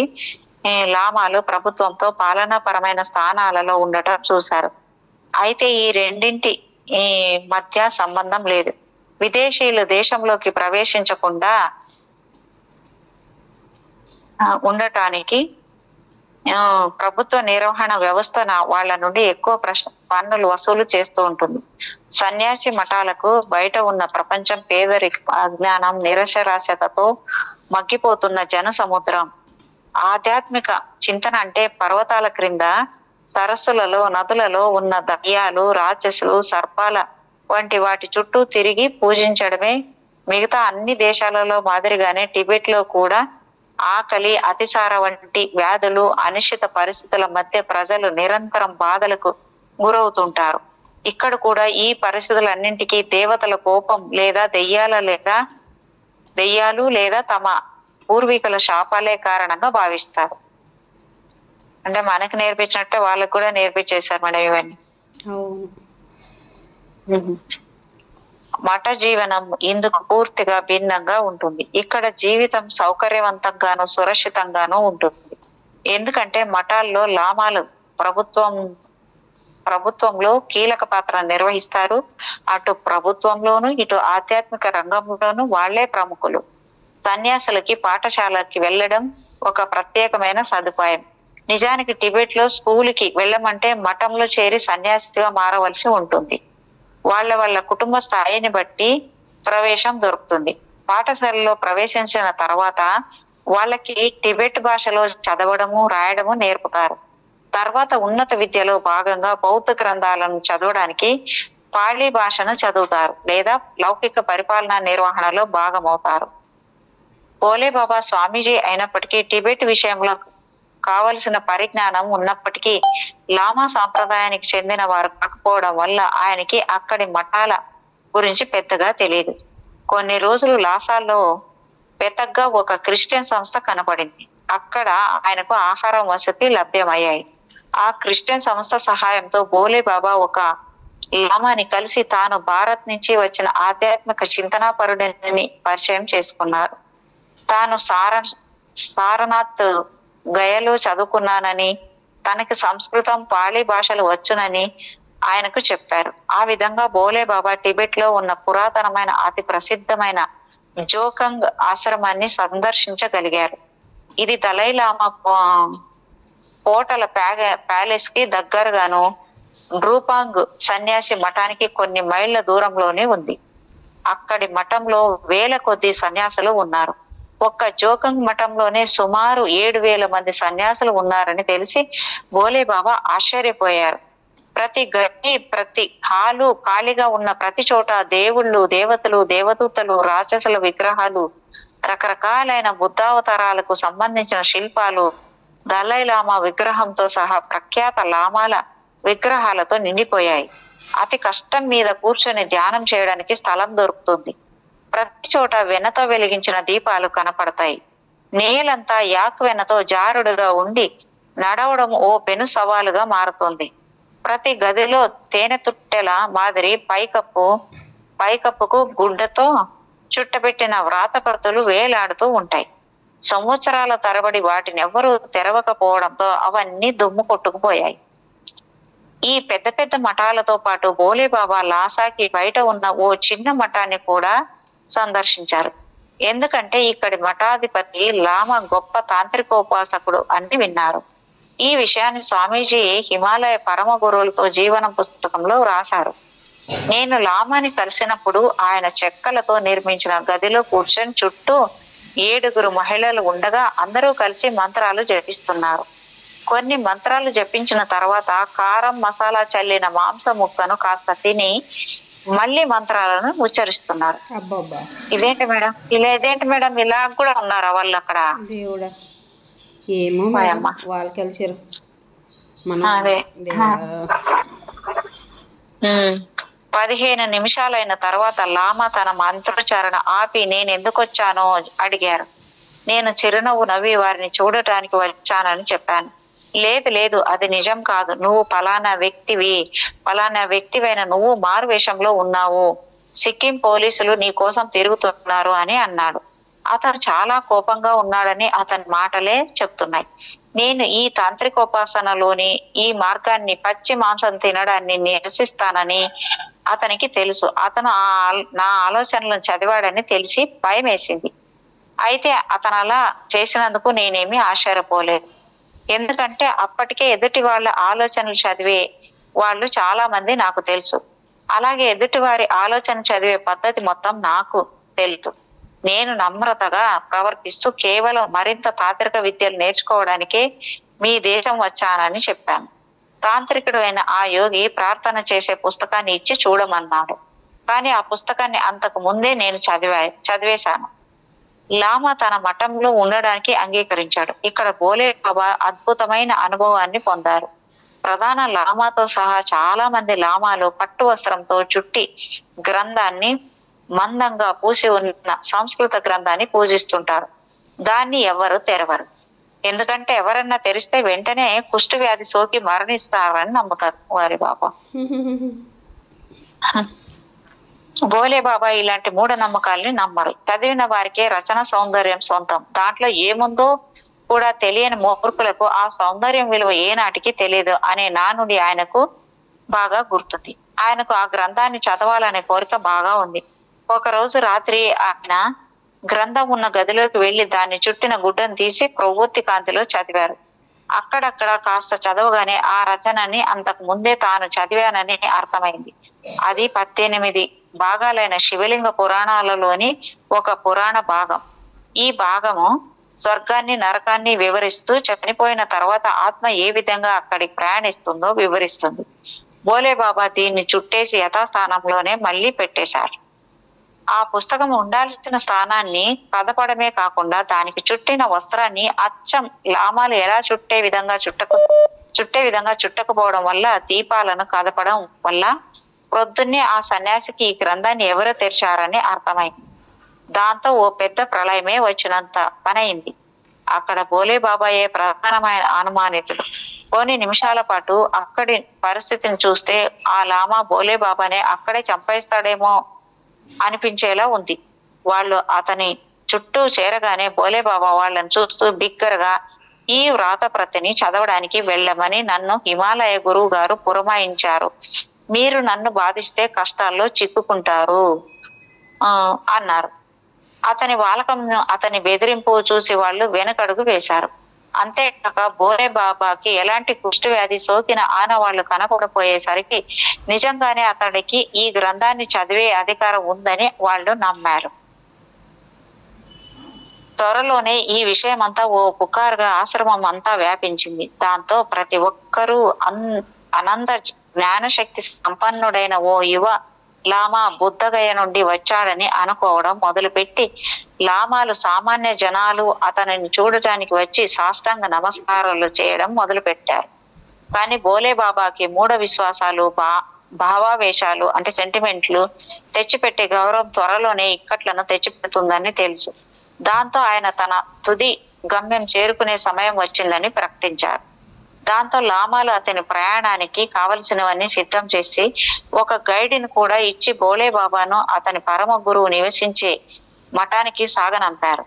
లామాలు ప్రభుత్వంతో పాలనాపరమైన స్థానాలలో ఉండటం చూశారు. అయితే ఈ రెండింటి మధ్య సంబంధం లేదు. విదేశీయులు దేశంలోకి ప్రవేశించకుండా ఉండటానికి ప్రభుత్వ నిర్వహణ వ్యవస్థ వాళ్ళ నుండి ఎక్కువ పన్నులు వసూలు చేస్తూ ఉంటుంది. సన్యాసి మఠాలకు బయట ఉన్న ప్రపంచం పేదరిక, అజ్ఞానం, నిరక్షరాస్యతతో మగ్గిపోతున్న జన సముద్రం. ఆధ్యాత్మిక చింతన అంటే పర్వతాల క్రింద, సరస్సులలో, నదులలో ఉన్న దయ్యాలు, రాక్షసులు, సర్పాల వంటి వాటి చుట్టూ తిరిగి పూజించడమే. మిగతా అన్ని దేశాలలో మాదిరిగానే టిబెట్ లో కూడా ఆకలి, అతిసార వంటి వ్యాధులు, అనిశ్చిత పరిస్థితుల మధ్య ప్రజలు నిరంతరం బాధలకు గురవుతుంటారు. ఇక్కడ కూడా ఈ పరిస్థితులన్నింటికీ దేవతల కోపం లేదా దెయ్యాలు లేదా తమ పూర్వీకుల శాపాలే కారణంగా భావిస్తారు. అంటే మనకు నేర్పించినట్టే వాళ్ళకు కూడా నేర్పించేశారు మేడం ఇవన్నీ. మఠ జీవనం ఇందుకు పూర్తిగా భిన్నంగా ఉంటుంది. ఇక్కడ జీవితం సౌకర్యవంతంగాను సురక్షితంగాను ఉంటుంది. ఎందుకంటే మఠాల్లో లామాలు ప్రభుత్వంలో కీలక పాత్ర నిర్వహిస్తారు. అటు ప్రభుత్వంలోను ఇటు ఆధ్యాత్మిక రంగంలోను వాళ్లే ప్రముఖులు. సన్యాసులకి పాఠశాలకి వెళ్ళడం ఒక ప్రత్యేకమైన సదుపాయం. నిజానికి టిబెట్ లో స్కూలుకి వెళ్ళమంటే మఠంలో చేరి సన్యాసిగా మారవలసి ఉంటుంది. వాళ్ళ కుటుంబ స్థాయిని బట్టి ప్రవేశం దొరుకుతుంది. పాఠశాలలో ప్రవేశించిన తర్వాత వాళ్ళకి టిబెట్ భాషలో చదవడము, రాయడము నేర్పుతారు. తర్వాత ఉన్నత విద్యలో భాగంగా బౌద్ధ గ్రంథాలను చదవడానికి పాళీ భాషను చదువుతారు లేదా లౌకిక పరిపాలనా నిర్వహణలో భాగమవుతారు. భోలే బాబా స్వామీజీ అయినప్పటికీ టిబెట్ విషయంలో కావలసిన పరిజ్ఞానం ఉన్నప్పటికీ లామా సాంప్రదాయానికి చెందిన వారు కాకపోవడం వల్ల ఆయనకి అక్కడి మఠాల గురించి పెద్దగా తెలియదు. కొన్ని రోజులు లాసాల్లో పెద్దగా ఒక క్రిస్టియన్ సంస్థ కనపడింది. అక్కడ ఆయనకు ఆహారం, వసతి లభ్యమయ్యాయి. ఆ క్రిస్టియన్ సంస్థ సహాయంతో భోలే బాబా ఒక లామాని కలిసి తాను భారత్ నుంచి వచ్చిన ఆధ్యాత్మిక చింతనాపరుడిని పరిచయం చేసుకున్నారు. తాను సారనాథ్ గయలో చదువుకున్నానని, తనకి సంస్కృతం, పాళీ భాషలు వచ్చునని ఆయనకు చెప్పారు. ఆ విధంగా భోలే బాబా టిబెట్ లో ఉన్న పురాతనమైన అతి ప్రసిద్ధమైన జోకంగ్ ఆశ్రమాన్ని సందర్శించగలిగారు. ఇది దలైలామా కోటల ప్యాలెస్ కి దగ్గరగాను డ్రూపాంగ్ సన్యాసి మఠానికి కొన్ని మైళ్ళ దూరంలోనే ఉంది. అక్కడి మఠంలో వేల కొద్ది సన్యాసులు ఉన్నారు. ఒక్క జోకంగ్ మఠంలోనే సుమారు 7,000 మంది సన్యాసులు ఉన్నారని తెలిసి భోలే బాబా ఆశ్చర్యపోయారు. ప్రతి గది, ప్రతి హాలు ఖాళీగా ఉన్న ప్రతి చోట దేవుళ్ళు, దేవతలు, దేవదూతలు, రాక్షసుల విగ్రహాలు, రకరకాలైన బుద్ధావతారాలకు సంబంధించిన శిల్పాలు, దలైలామా విగ్రహంతో సహా ప్రఖ్యాత లామాల విగ్రహాలతో నిండిపోయాయి. అతి కష్టం మీద కూర్చొని ధ్యానం చేయడానికి స్థలం దొరుకుతుంది. ప్రతి చోట వెన్నతో వెలిగించిన దీపాలు కనపడతాయి. నేలంతా యాక్ వెన్నతో జారుడుగా ఉండి నడవడం ఓ పెను సవాలుగా మారుతుంది. ప్రతి గదిలో తేనె తుట్టెల మాదిరి పైకప్పుకు గుడ్డతో చుట్టబెట్టిన వ్రాతప్రతులు వేలాడుతూ ఉంటాయి. సంవత్సరాల తరబడి వాటిని ఎవ్వరూ తెరవకపోవడంతో అవన్నీ దుమ్ము కొట్టుకుపోయాయి. ఈ పెద్ద పెద్ద మఠాలతో పాటు భోలే బాబా లాసాకి బయట ఉన్న ఓ చిన్న మఠాన్ని కూడా సందర్శించారు. ఎందుకంటే ఇక్కడి మఠాధిపతి లామా గొప్ప తాంత్రికోపాసకుడు అని విన్నారు. ఈ విషయాన్ని స్వామీజీ హిమాలయ పరమ గురువులతో జీవన పుస్తకంలో రాశారు. నేను లామాని కలిసినప్పుడు ఆయన చెక్కలతో నిర్మించిన గదిలో కూర్చొని చుట్టూ 7 మహిళలు ఉండగా అందరూ కలిసి మంత్రాలు జపిస్తున్నారు. కొన్ని మంత్రాలు జపించిన తర్వాత కారం, మసాలా చల్లిన మాంస ముక్కను కాస్త తిని మళ్ళీ మంత్రాలను ఉచ్చరిస్తున్నారు. అబ్బబ్బా ఇదేంటి మేడం ఇలా కూడా ఉన్నారా వాళ్ళు అక్కడ? దేవుడా, ఏమో మా మేడం, అమ్మ. వాళ్ళ కల్చర్ మన అదే. దేవుడా. 15 నిమిషాలైన తర్వాత లామా తన మంత్రోచ్చారణ ఆపి నేను ఎందుకు వచ్చానో అడిగారు. నేను చిరునవ్వు నవ్వి వారిని చూడటానికి వచ్చానని చెప్పాను. లేదు అది నిజం కాదు, నువ్వు ఫలానా వ్యక్తివైన నువ్వు మారు వేషంలో ఉన్నావు, సిక్కిం పోలీసులు నీ కోసం తిరుగుతున్నారు అని అన్నాడు. అతను చాలా కోపంగా ఉన్నాడని అతని మాటలే చెప్తున్నాయి. నేను ఈ తాంత్రికోపాసనలోని ఈ మార్గాన్ని, పచ్చి మాంసం తినడాన్ని నిరసిస్తానని అతనికి తెలుసు. అతను నా ఆలోచనలను చదివాడని తెలిసి భయం వేసింది. అయితే అతను అలా చేసినందుకు నేనేమి ఆశ్చర్యపోలేదు. ఎందుకంటే అప్పటికే ఎదుటి వాళ్ళ ఆలోచనలు చదివే వాళ్ళు చాలా మంది నాకు తెలుసు. అలాగే ఎదుటి వారి ఆలోచన చదివే పద్ధతి మొత్తం నాకు తెలుసు. నేను నమ్రతగా ప్రవర్తిస్తూ కేవలం మరింత తాంత్రిక విద్యలు నేర్చుకోవడానికే మీ దేశం వచ్చానని చెప్పాను. తాంత్రికుడు అయిన ఆ యోగి ప్రార్థన చేసే పుస్తకాన్ని ఇచ్చి చూడమన్నాడు. కానీ ఆ పుస్తకాన్ని అంతకు ముందే నేను చదివేశాను. లామా తన మఠంలో ఉండడానికి అంగీకరించాడు. ఇక్కడ బోలే బాబా అద్భుతమైన అనుభవాన్ని పొందారు. ప్రధాన లామాతో సహా చాలా మంది లామాలు పట్టు వస్త్రంతో చుట్టి గ్రంథాన్ని, మందంగా పూసి ఉన్న సంస్కృత గ్రంథాన్ని పూజిస్తుంటారు. దాన్ని ఎవరు తెరవరు. ఎందుకంటే ఎవరన్నా తెరిస్తే వెంటనే కుష్టు వ్యాధి సోకి మరణిస్తారని నమ్ముతారు వారి బాబా. బోలే బాబా ఇలాంటి మూఢనమ్మకాల్ని నమ్మరు. చదివిన వారికే రచన సౌందర్యం సొంతం. దాంట్లో ఏముందో కూడా తెలియని మూర్ఖులకు ఆ సౌందర్యం విలువ ఏనాటికి తెలియదు అనే నానుడి ఆయనకు బాగా గుర్తుంది. ఆయనకు ఆ గ్రంథాన్ని చదవాలనే కోరిక బాగా ఉంది. ఒక రోజు రాత్రి ఆయన గ్రంథం ఉన్న గదిలోకి వెళ్లి దాన్ని చుట్టిన గుడ్డను తీసి క్రొవ్వొత్తి కాంతిలో చదివారు. అక్కడక్కడ కాస్త చదవగానే ఆ రచనని అంతకు ముందే తాను చదివానని అర్థమైంది. అది 18 భాగాలైన శివలింగ పురాణాలలోని ఒక పురాణ భాగం. ఈ భాగము స్వర్గాన్ని, నరకాన్ని వివరిస్తూ చనిపోయిన తర్వాత ఆత్మ ఏ విధంగా అక్కడికి ప్రయాణిస్తుందో వివరిస్తుంది. బోలే బాబా దీన్ని చుట్టేసి యథాస్థానంలోనే మళ్ళీ పెట్టేశారు. ఆ పుస్తకం ఉండాల్సిన స్థానాన్ని కదపడమే కాకుండా దానికి చుట్టిన వస్త్రాన్ని అచ్చం లామాలు ఎలా చుట్టే విధంగా చుట్టకపోవడం వల్ల, దీపాలను కదపడం వల్ల ప్రొద్దున్నే ఆ సన్యాసికి ఈ గ్రంథాన్ని ఎవరో తెరిచారని అర్థమైంది. దాంతో ఓ పెద్ద ప్రళయమే వచ్చినంత పనైంది. అక్కడ బోలే బాబాయే ప్రధానమైన అనుమానితుడు. కొన్ని నిమిషాల పాటు అక్కడి పరిస్థితిని చూస్తే ఆ లామా బోలే బాబానే అక్కడే చంపేస్తాడేమో అనిపించేలా ఉంది. వాళ్ళు అతని చుట్టూ చేరగానే బోలే బాబా వాళ్ళని చూస్తూ బిగ్గరగా, ఈ వ్రాత ప్రతిని చదవడానికి వెళ్ళమని నన్ను హిమాలయ గురువు గారు పురమాయించారు. మీరు నన్ను బాధిస్తే కష్టాల్లో చిక్కుకుంటారు అన్నారు. అతని వాలకంను, అతని బెదిరింపు చూసి వాళ్ళు వెనకడుగు వేశారు. అంతేకాక బోలే బాబాకి ఎలాంటి కుష్టు వ్యాధి సోకిన ఆనవాళ్లు కనపడపోయేసరికి నిజంగానే అతడికి ఈ గ్రంథాన్ని చదివే అధికారం ఉందని వాళ్ళు నమ్మారు. త్వరలోనే ఈ విషయమంతా ఓ పుకారుగా ఆశ్రమం అంతా వ్యాపించింది. దాంతో ప్రతి ఒక్కరూ అనంత జ్ఞానశక్తి సంపన్నుడైన ఓ యువ లామా బుద్ధగయ నుండి వచ్చాడని అనుకోవడం మొదలుపెట్టి లామాలు, సామాన్య జనాలు అతనిని చూడటానికి వచ్చి సాష్టాంగ నమస్కారాలు చేయడం మొదలు పెట్టారు. కానీ బోలే బాబాకి మూఢ విశ్వాసాలు, భావావేశాలు అంటే సెంటిమెంట్లు తెచ్చిపెట్టే గౌరవం త్వరలోనే ఇక్కట్లను తెచ్చిపెడుతుందని తెలుసు. దాంతో ఆయన తన తుది గమ్యం చేరుకునే సమయం వచ్చిందని ప్రకటించారు. దాంతో లామాలు అతని ప్రయాణానికి కావలసినవన్నీ సిద్ధం చేసి ఒక గైడ్ని కూడా ఇచ్చి బోలే బాబాను అతని పరమ గురువు నివసించే మఠానికి సాగనంపారు.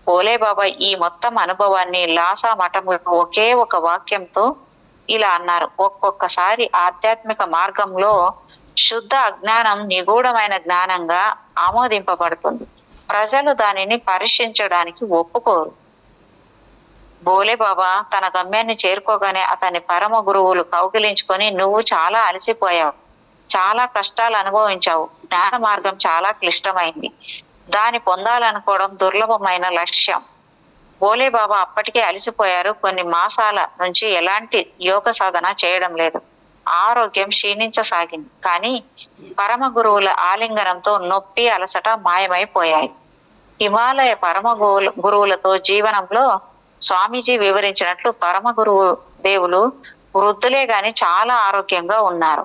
బోలే బాబా ఈ మొత్తం అనుభవాన్ని లాసా మఠంలో ఒకే ఒక వాక్యంతో ఇలా అన్నారు. ఒక్కొక్కసారి ఆధ్యాత్మిక మార్గంలో శుద్ధ అజ్ఞానం నిగూఢమైన జ్ఞానంగా ఆమోదింపబడుతుంది. ప్రజలు దానిని పరీక్షించడానికి ఒప్పుకోరు. బోలే బాబా తన గమ్యాన్ని చేరుకోగానే అతని పరమ గురువులు కౌగిలించుకొని, నువ్వు చాలా అలసిపోయావు, చాలా కష్టాలు అనుభవించావు, జ్ఞాన మార్గం చాలా క్లిష్టమైంది, దాన్ని పొందాలనుకోవడం దుర్లభమైన లక్ష్యం. బోలే బాబా అప్పటికే అలసిపోయారు. కొన్ని మాసాల నుంచి ఎలాంటి యోగ సాధన చేయడం లేదు. ఆరోగ్యం క్షీణించసాగింది. కానీ పరమ గురువుల ఆలింగనంతో నొప్పి అలసట మాయమైపోయాయి. హిమాలయ పరమ గురువులతో జీవనంలో స్వామీజీ వివరించినట్లు పరమ గురువు దేవులు వృద్ధులే గాని చాలా ఆరోగ్యంగా ఉన్నారు.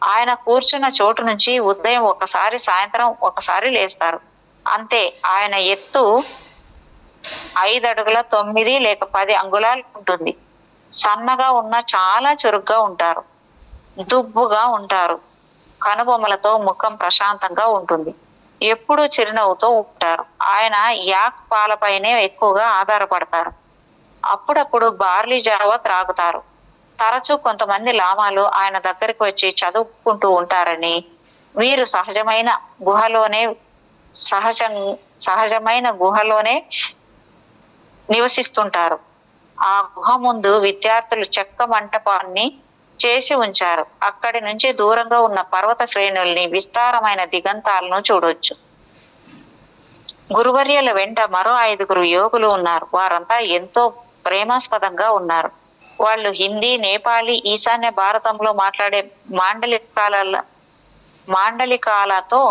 ఆయన కూర్చున్న చోటు నుంచి ఉదయం ఒకసారి, సాయంత్రం ఒకసారి లేస్తారు. అంతే. ఆయన ఎత్తు 5 అడుగుల 9 లేక 10 అంగుళాలు ఉంటుంది. సన్నగా ఉన్న చాలా చురుగ్గా ఉంటారు. దుబ్బుగా ఉంటారు. కనుబొమ్మలతో ముఖం ప్రశాంతంగా ఉంటుంది. ఎప్పుడూ చిరునవ్వుతో ఉంటారు. ఆయన యాక్ పాలపైనే ఎక్కువగా ఆధారపడతారు. అప్పుడప్పుడు బార్లీ జావా త్రాగుతారు. తరచూ కొంతమంది లామాలు ఆయన దగ్గరికి వచ్చి చదువుకుంటూ ఉంటారని, వీరు సహజమైన గుహలోనే నివసిస్తుంటారు. ఆ గుహ ముందు విద్యార్థులు చెక్క మంటపాన్ని చేసి ఉంచారు. అక్కడి నుంచి దూరంగా ఉన్న పర్వత శ్రేణుల్ని, విస్తారమైన దిగంతాలను చూడొచ్చు. గురువర్యుల వెంట మరో 5 యోగులు ఉన్నారు. వారంతా ఎంతో ప్రేమాస్పదంగా ఉన్నారు. వాళ్ళు హిందీ, నేపాలీ, ఈశాన్య భారతంలో మాట్లాడే మాండలికాలతో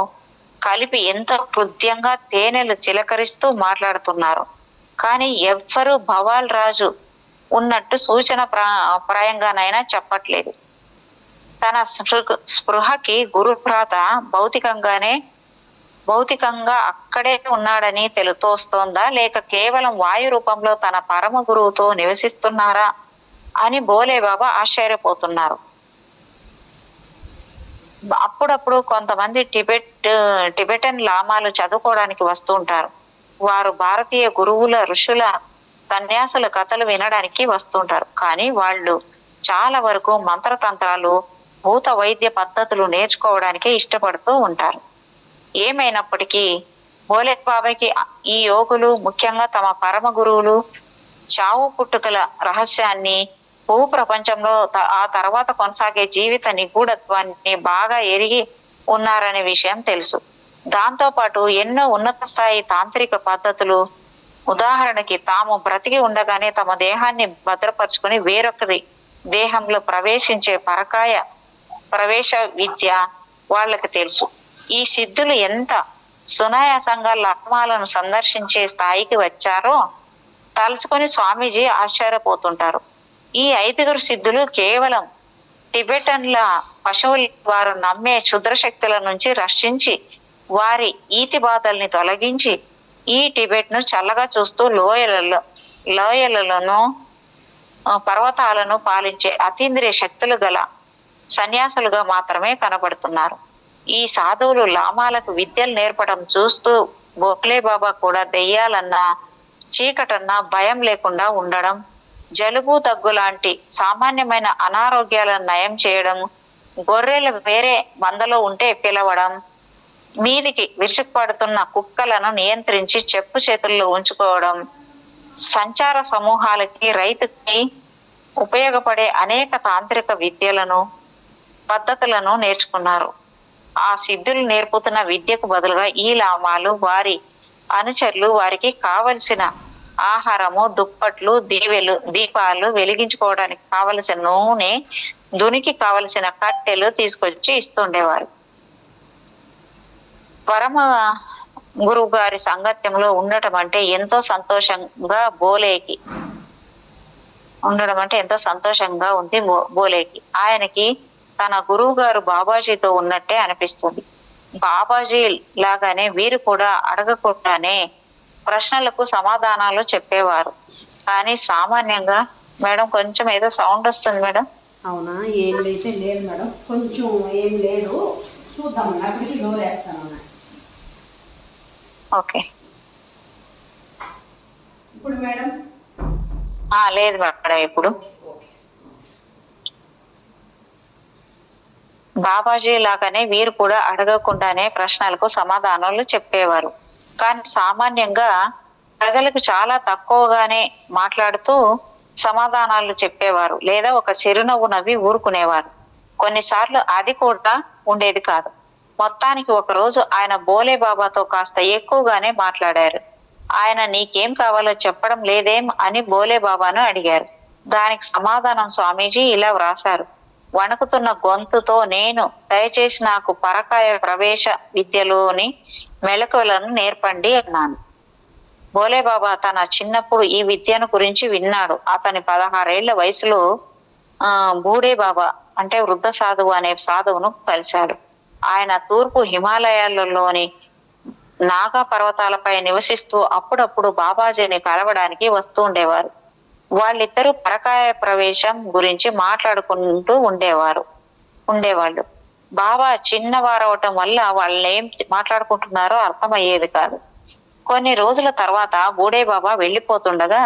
కలిపి ఎంతో హృదయంగా తేనెలు చిలకరిస్తూ మాట్లాడుతున్నారు. కానీ ఎవ్వరూ భవాల్ రాజు ఉన్నట్టు సూచన ప్రాయంగానైనా చెప్పట్లేదు. తన స్పృహకి గురుభ్రాత భౌతికంగా అక్కడే ఉన్నాడని తోస్తోందా, లేక కేవలం వాయు రూపంలో తన పరమ గురువుతో నివసిస్తున్నారా అని బోలేబాబా ఆశ్చర్యపోతున్నారు. అప్పుడప్పుడు కొంతమంది టిబెటన్ లామాలు చదువుకోవడానికి వస్తూ ఉంటారు. వారు భారతీయ గురువుల, ఋషుల, సన్యాసుల కథలు వినడానికి వస్తుంటారు. కానీ వాళ్ళు చాలా వరకు మంత్రతంత్రాలు, భూత వైద్య పద్ధతులు నేర్చుకోవడానికే ఇష్టపడుతూ ఉంటారు. ఏమైనప్పటికీ భోలే బాబాకి ఈ యోగులు, ముఖ్యంగా తమ పరమ గురువులు చావు పుట్టుకల రహస్యాన్ని, భూ ప్రపంచంలో ఆ తర్వాత కొనసాగే జీవిత నిగూఢత్వాన్ని బాగా ఎరిగి ఉన్నారనే విషయం తెలుసు. దాంతో పాటు ఎన్నో ఉన్నత స్థాయి తాంత్రిక పద్ధతులు, ఉదాహరణకి తాము బ్రతికి ఉండగానే తమ దేహాన్ని భద్రపరుచుకుని వేరొకరి దేహంలో ప్రవేశించే పరకాయ ప్రవేశ విద్య వాళ్ళకి తెలుసు. ఈ సిద్ధులు ఎంత సునాయాసంగా లక్మాలను సందర్శించే స్థాయికి వచ్చారో తలుచుకొని స్వామీజీ ఆశ్చర్యపోతుంటారు. ఈ 5 సిద్ధులు కేవలం టిబెటన్ల పశువుల వారు నమ్మే క్షుద్రశక్తుల నుంచి రక్షించి, వారి ఈతి బాధల్ని తొలగించి, ఈ టిబెట్ ను చల్లగా చూస్తూ లోయలను పర్వతాలను పాలించే అతీంద్రియ శక్తులు గల సన్యాసులుగా మాత్రమే కనబడుతున్నారు. ఈ సాధువులు లామాలకు విద్యలు నేర్పడం చూస్తూ బోలే బాబా కూడా దెయ్యాలన్నా, చీకటన్నా భయం లేకుండా ఉండడం, జలుబు, దగ్గు లాంటి సామాన్యమైన అనారోగ్యాలను నయం చేయడం, గొర్రెలు వేరే మందలో ఉంటే పిలవడం, మీదికి విరుచుకుపడుతున్న కుక్కలను నియంత్రించి చెప్పు చేతుల్లో ఉంచుకోవడం, సంచార సమూహాలకి, రైతుకి ఉపయోగపడే అనేక తాంత్రిక విద్యలను, పద్ధతులను నేర్చుకున్నారు. ఆ సిద్ధులు నేర్పుతున్న విద్యకు బదులుగా ఈ లామాలు, వారి అనుచరులు వారికి కావలసిన ఆహారము, దుప్పట్లు, దీపాలు వెలిగించుకోవడానికి కావలసిన నూనె, దునికి కావలసిన కట్టెలు తీసుకొచ్చి ఇస్తుండేవారు. పరమ గురువు గారి సాంగత్యంలో ఉండటం అంటే ఎంతో సంతోషంగా ఉంది బోలేకి. ఆయనకి తన గురువు గారు బాబాజీతో ఉన్నట్టే అనిపిస్తుంది. బాబాజీ లాగానే వీరు కూడా అడగకుండానే ప్రశ్నలకు సమాధానాలు చెప్పేవారు. కానీ సామాన్యంగా మేడం కొంచెం ఏదో సౌండ్ వస్తుంది మేడం. అవునా? ఏంటైతే లేదు మేడం, కొంచెం ఏం లేదు, చూద్దాం. అప్పటికి డోర్ వేస్తాను. ఓకే. ఇప్పుడు మేడం లేదు మేడం. ఇప్పుడు బాబాజీ లాగానే వీరు కూడా అడగకుండానే ప్రశ్నలకు సమాధానాలు చెప్పేవారు. కానీ సామాన్యంగా ప్రజలకు చాలా తక్కువగానే మాట్లాడుతూ సమాధానాలు చెప్పేవారు, లేదా ఒక చిరునవ్వు నవ్వి ఊరుకునేవారు. కొన్నిసార్లు అది కూడా ఉండేది కాదు. మొత్తానికి ఒకరోజు ఆయన బోలే బాబాతో కాస్త ఎక్కువగానే మాట్లాడారు. ఆయన నీకేం కావాలో చెప్పడం లేదేం అని బోలే బాబాను అడిగారు. దానికి సమాధానం స్వామీజీ ఇలా వ్రాసారు: వణుకుతున్న గొంతుతో నేను దయచేసి నాకు పరకాయ ప్రవేశ విద్యలోని మెలకువలను నేర్పండి అన్నాను. భోలేబాబా తన చిన్నప్పుడు ఈ విద్యను గురించి విన్నాడు. అతని 16 ఏళ్ల వయసులో బూడే బాబా అంటే వృద్ధ సాధువు అనే సాధువును కలిశాడు. ఆయన తూర్పు హిమాలయాలలోని నాగా పర్వతాలపై నివసిస్తూ అప్పుడప్పుడు బాబాజీని కలవడానికి వస్తూ ఉండేవారు. వాళ్ళిద్దరూ పరకాయ ప్రవేశం గురించి మాట్లాడుకుంటూ ఉండేవాళ్ళు. బాబా చిన్నవారవటం వల్ల వాళ్ళు ఏం మాట్లాడుకుంటున్నారో అర్థమయ్యేది కాదు. కొన్ని రోజుల తర్వాత బూడే బాబా వెళ్ళిపోతుండగా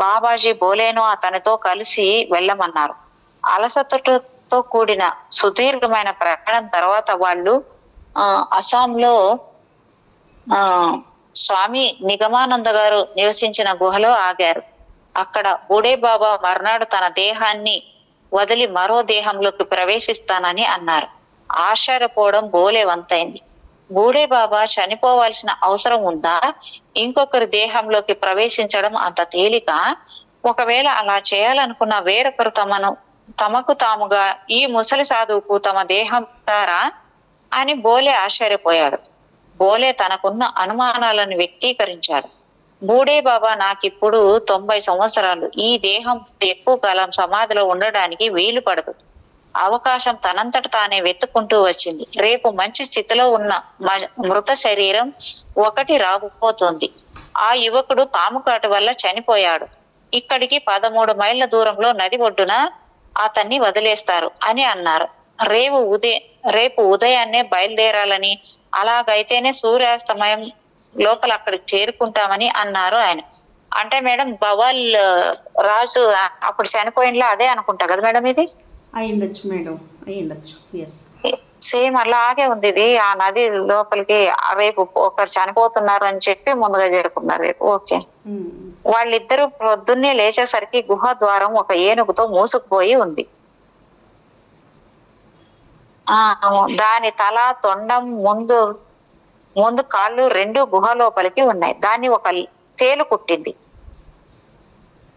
బాబాజీ బోలేను అతనితో కలిసి వెళ్ళమన్నారు. అలసటతో కూడిన సుదీర్ఘమైన ప్రయాణం తర్వాత వాళ్ళు అస్సాంలో స్వామి నిగమానంద గారు నివసించిన గుహలో ఆగారు. అక్కడ బూడే బాబా మర్నాడు తన దేహాన్ని వదిలి మరో దేహంలోకి ప్రవేశిస్తానని అన్నారు. ఆశ్చర్యపోవడం బోలే వంతైంది. బూడే బాబా చనిపోవాల్సిన అవసరం ఉందా? ఇంకొకరి దేహంలోకి ప్రవేశించడం అంత తేలిక? ఒకవేళ అలా చేయాలనుకున్న వేరొకరు తమకు తాముగా ఈ ముసలి సాధువుకు తమ దేహం ఇస్తారా అని బోలే ఆశ్చర్యపోయాడు. బోలే తనకున్న అనుమానాలను వ్యక్తీకరించాడు. బూడే బాబా నాకిప్పుడు 90 సంవత్సరాలు. ఈ దేహం ఎక్కువ కాలం సమాధిలో ఉండడానికి వీలు పడదు. అవకాశం తనంతట తానే వెతుక్కుంటూ వచ్చింది. రేపు మంచి స్థితిలో ఉన్న మృత శరీరం ఒకటి రాబోతోంది. ఆ యువకుడు పాము కాటు వల్ల చనిపోయాడు. ఇక్కడికి 13 మైళ్ళ దూరంలో నది ఒడ్డున అతన్ని వదిలేస్తారు అని అన్నారు. రేపు ఉదయాన్నే బయలుదేరాలని, అలాగైతేనే సూర్యాస్తమయం లోపల అక్కడికి చేరుకుంటామని అన్నారు ఆయన. అంటే మేడం బవాల్ రాజు అప్పుడు చనిపోయినలా అదే అనుకుంటా కదా మేడం? ఇది అయ్యుండొచ్చు మేడం, అయ్యుండొచ్చు. ఎస్, సేమ్ అలాగే ఉంది. ఇది ఆ నది లోపలికి రేపు ఒకరు చనిపోతున్నారు అని చెప్పి ముందుగా చేరుకున్నారు రేపు. ఓకే. వాళ్ళిద్దరూ పొద్దున్నే లేచేసరికి గుహ ద్వారం ఒక ఏనుగుతో మూసుకుపోయి ఉంది. దాని తల, తొండం, ముందు కాళ్ళు 2 గుహ లోపలికి ఉన్నాయి. దాన్ని ఒక తేలు కుట్టింది.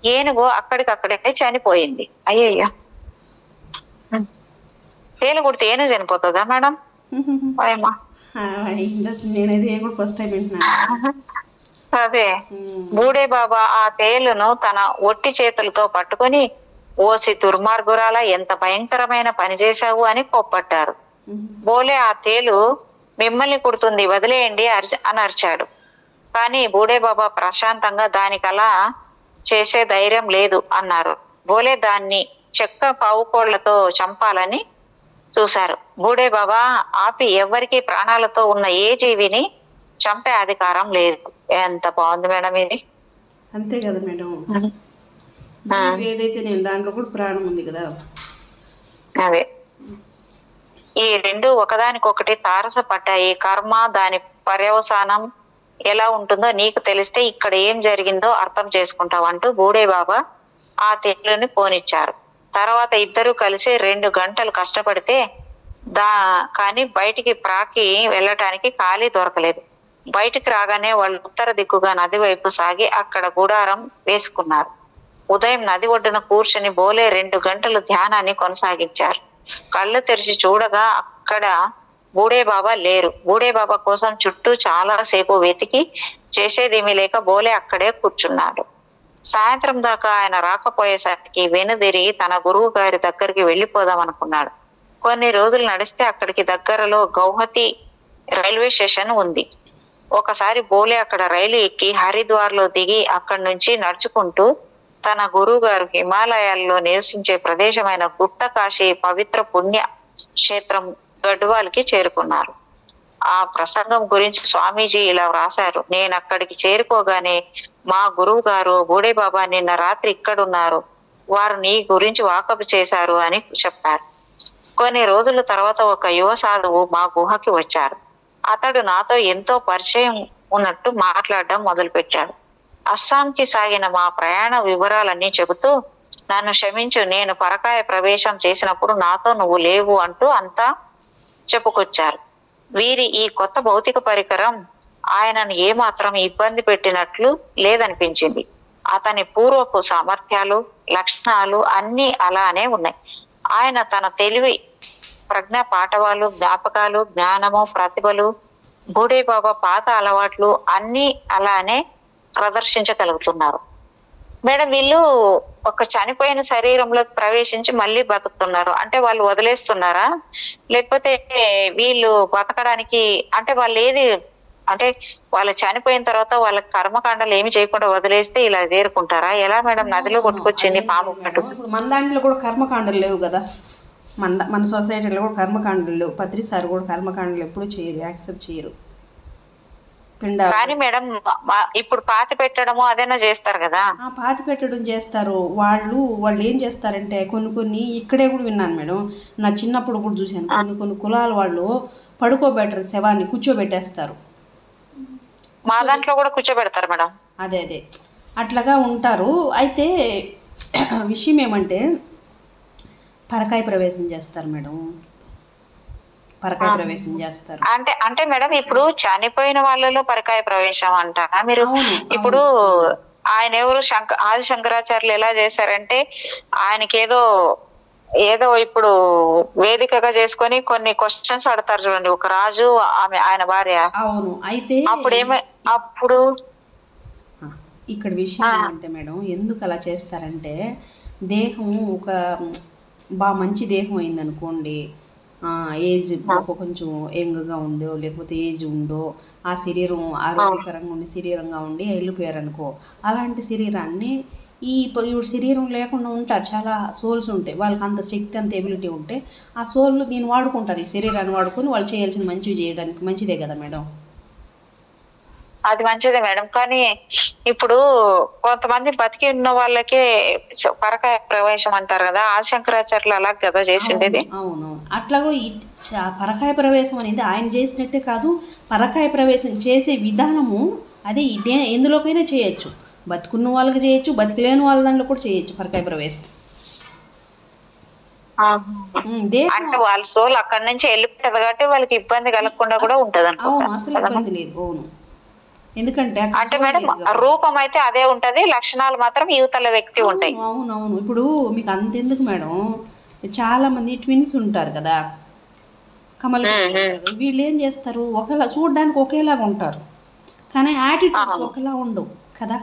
ఏనుగు అక్కడికక్కడే చనిపోయింది. అయ్యయ్యో, తేలు కుడితే ఏనుగు చనిపోతుందా మేడం? అదే బూడే బాబా ఆ తేలును తన ఒట్టి చేతులతో పట్టుకొని, ఓసి దుర్మార్గురాల, ఎంత భయంకరమైన పని చేశావు అని కోప్పట్టారు. బోలే ఆ తేలు మిమ్మల్ని కుడుతుంది, వదిలేయండి అని అరిచాడు. కానీ బూడే బాబా ప్రశాంతంగా దానికలా చేసే ధైర్యం లేదు అన్నారు. బోలే దాన్ని చెక్క పావుకోళ్లతో చంపాలని చూశారు. బూడే బాబా ఆపి ఎవరికి ప్రాణాలతో ఉన్న ఏ జీవిని చంపే అధికారం లేదు. ఎంత బాగుంది మేడం ఇది. అంతే కదా మేడం, ఏదైతే నేను దాంట్లో కూడా ప్రాణం ఉంది కదా. అదే ఈ 2 ఒకదానికొకటి తారసపడ్డాయి. కర్మ దాని పర్యవసానం ఎలా ఉంటుందో నీకు తెలిస్తే ఇక్కడ ఏం జరిగిందో అర్థం చేసుకుంటావు అంటూ బూడే బాబా ఆ తేలుని పోనిచ్చారు. తర్వాత ఇద్దరు కలిసి 2 గంటలు కష్టపడితే కానీ బయటికి ప్రాకి వెళ్ళటానికి ఖాళీ దొరకలేదు. బయటికి రాగానే వాళ్ళు ఉత్తర దిక్కుగా నది వైపు సాగి అక్కడ గుడారం వేసుకున్నారు. ఉదయం నది ఒడ్డున కూర్చుని బోలే 2 గంటలు ధ్యానాన్ని కొనసాగించారు. కళ్ళు తెరిచి చూడగా అక్కడ బూడే బాబా లేరు. బూడే బాబా కోసం చుట్టూ చాలా సేపు వెతికి చేసేదేమీ లేక బోలే అక్కడే కూర్చున్నాడు. సాయంత్రం దాకా ఆయన రాకపోయేసరికి వెనుదిరిగి తన గురువు గారి దగ్గరికి వెళ్ళిపోదాం అనుకున్నాడు. కొన్ని రోజులు నడిస్తే అక్కడికి దగ్గరలో గౌహతి రైల్వే స్టేషన్ ఉంది. ఒకసారి బోలే అక్కడ రైలు ఎక్కి హరిద్వార్ లో దిగి అక్కడి నుంచి నడుచుకుంటూ తన గురువు గారు హిమాలయాల్లో నివసించే ప్రదేశమైన గుప్త కాశీ పవిత్ర పుణ్య క్షేత్రం గడ్వాల్ కి చేరుకున్నారు. ఆ ప్రసంగం గురించి స్వామీజీ ఇలా వ్రాశారు. నేను అక్కడికి చేరుకోగానే మా గురువు గారు బూడే బాబా నిన్న రాత్రి ఇక్కడున్నారు, వారు నీ గురించి వాకపు చేశారు అని చెప్పారు. కొన్ని రోజుల తర్వాత ఒక యువ సాధువు మా గుహకి వచ్చారు. అతడు నాతో ఎంతో పరిచయం ఉన్నట్టు మాట్లాడడం మొదలుపెట్టాడు. అస్సాంకి సాగిన మా ప్రయాణ వివరాలన్నీ చెబుతూ, నన్ను క్షమించు, నేను పరకాయ ప్రవేశం చేసినప్పుడు నాతో నువ్వు లేవు అంటూ అంతా చెప్పుకొచ్చారు. వీరి ఈ కొత్త భౌతిక పరికరం ఆయనను ఏమాత్రం ఇబ్బంది పెట్టినట్లు లేదనిపించింది. అతని పూర్వపు సామర్థ్యాలు, లక్షణాలు అన్నీ అలానే ఉన్నాయి. ఆయన తన తెలివి, ప్రజ్ఞ, పాఠవాలు, జ్ఞాపకాలు, జ్ఞానము, ప్రతిభలు, బూడే బాబా పాత అలవాట్లు అన్ని అలానే ప్రదర్శించగలుగుతున్నారు. మేడం వీళ్ళు ఒక చనిపోయిన శరీరంలో ప్రవేశించి మళ్ళీ బతుకుతున్నారు అంటే వాళ్ళు వదిలేస్తున్నారా, లేకపోతే వీళ్ళు బతకడానికి అంటే వాళ్ళు ఏది అంటే వాళ్ళు చనిపోయిన తర్వాత వాళ్ళ కర్మకాండాలు ఏమి చేయకుండా వదిలేస్తే ఇలా చేరుకుంటారా? ఎలా మేడం? నదిలో కొట్టుకొచ్చింది పాము పట్టు. ఇప్పుడు మన దాంట్లో కూడా కర్మకాండలు లేవు కదా, మన సొసైటీలో కూడా కర్మకాండలు లేవు. పత్రిసారి కూడా కర్మకాండలు ఎప్పుడు చేయరు, యాక్సెప్ట్ చేయరు. కానీ మేడం ఇప్పుడు పాతి పెట్టడము అదేనా చేస్తారు కదా? పాతి పెట్టడం చేస్తారు. వాళ్ళు ఏం చేస్తారంటే కొన్ని ఇక్కడే కూడా విన్నాను మేడం, నా చిన్నప్పుడు కూడా చూశాను. కొన్ని కులాల వాళ్ళు పడుకోబెట్టరు, శవాన్ని కూర్చోబెట్టేస్తారు. మా దాంట్లో కూడా కూర్చోబెడతారు మేడం. అదే అట్లాగా ఉంటారు. అయితే విషయం ఏమంటే పరకాయ ప్రవేశం చేస్తారు మేడం, పరకాయ ప్రవేశం చేస్తారు. అంటే మేడం ఇప్పుడు చనిపోయిన వాళ్ళలో పరకాయ ప్రవేశం అంటారా మీరు? ఇప్పుడు ఆయన ఎవరు ఆది శంకరాచార్యులు ఎలా చేశారంటే ఆయనకి ఏదో ఇప్పుడు వేదికగా చేసుకొని కొన్ని క్వశ్చన్స్ అడతారు చూడండి, ఒక రాజు ఆయన భార్య. అవును. అయితే అప్పుడు ఇక్కడ విషయం ఏంటంటే మేడం, ఎందుకు అలా చేస్తారంటే దేహం ఒక బాగా మంచి దేహం అయిందనుకోండి, ఏజ్ కొంచెం యంగ్గా ఉండో లేకపోతే ఏజ్ ఉండో ఆ శరీరం ఆరోగ్యకరంగా ఉండి శరీరంగా ఉండి వెళ్ళిపోయారనుకో, అలాంటి శరీరాన్ని ఇప్పుడు శరీరం లేకుండా ఉంటారు, చాలా సోల్స్ ఉంటాయి, వాళ్ళకి అంత శక్తి అంత ఎబిలిటీ ఉంటే ఆ సోల్ దీన్ని వాడుకుంటారు, ఈ శరీరాన్ని వాడుకొని వాళ్ళు చేయాల్సిన మంచివి చేయడానికి. మంచిదే కదా మేడం? అది మంచిదే మేడం. కానీ ఇప్పుడు కొంతమంది బతికి ఉన్న వాళ్ళకే పరకాయ ప్రవేశం అంటారు కదా, ఆ శంకరాచార్యులు అలా కదా చేసిండేది. అవును. అట్లాగో ఈ పరకాయ ప్రవేశం అనేది ఆయన చేసినట్టే కాదు, పరకాయ ప్రవేశం చేసే విధానము అదే ఎందులోకైనా చేయొచ్చు, బతుకున్న వాళ్ళకి చేయొచ్చు, బతికలేని వాళ్ళ దాంట్లో కూడా చేయొచ్చు పరకాయ ప్రవేశం. అంటే వాళ్ళ సోల్ అక్కడి నుంచి వెళ్ళిపోతుంది కాబట్టి వాళ్ళకి ఇబ్బంది కలగకుండా కూడా ఉంటది. అవును, అసలు ఇబ్బంది లేదు. అవును, ఎందుకంటే అంటే మేడం రూపం అయితే అదే ఉంటది, లక్షణాలు మాత్రం యువతల వ్యక్తి ఉంటాయి. అవునవును. ఇప్పుడు మీకు అంతెందుకు మేడం, చాలా మంది ట్విన్స్ ఉంటారు కదా, కమల్, వీళ్ళు ఏం చేస్తారు, ఒకలా చూడడానికి ఒకేలాగా ఉంటారు కానీ యాటిట్యూడ్స్ ఒకలా ఉండవు కదా.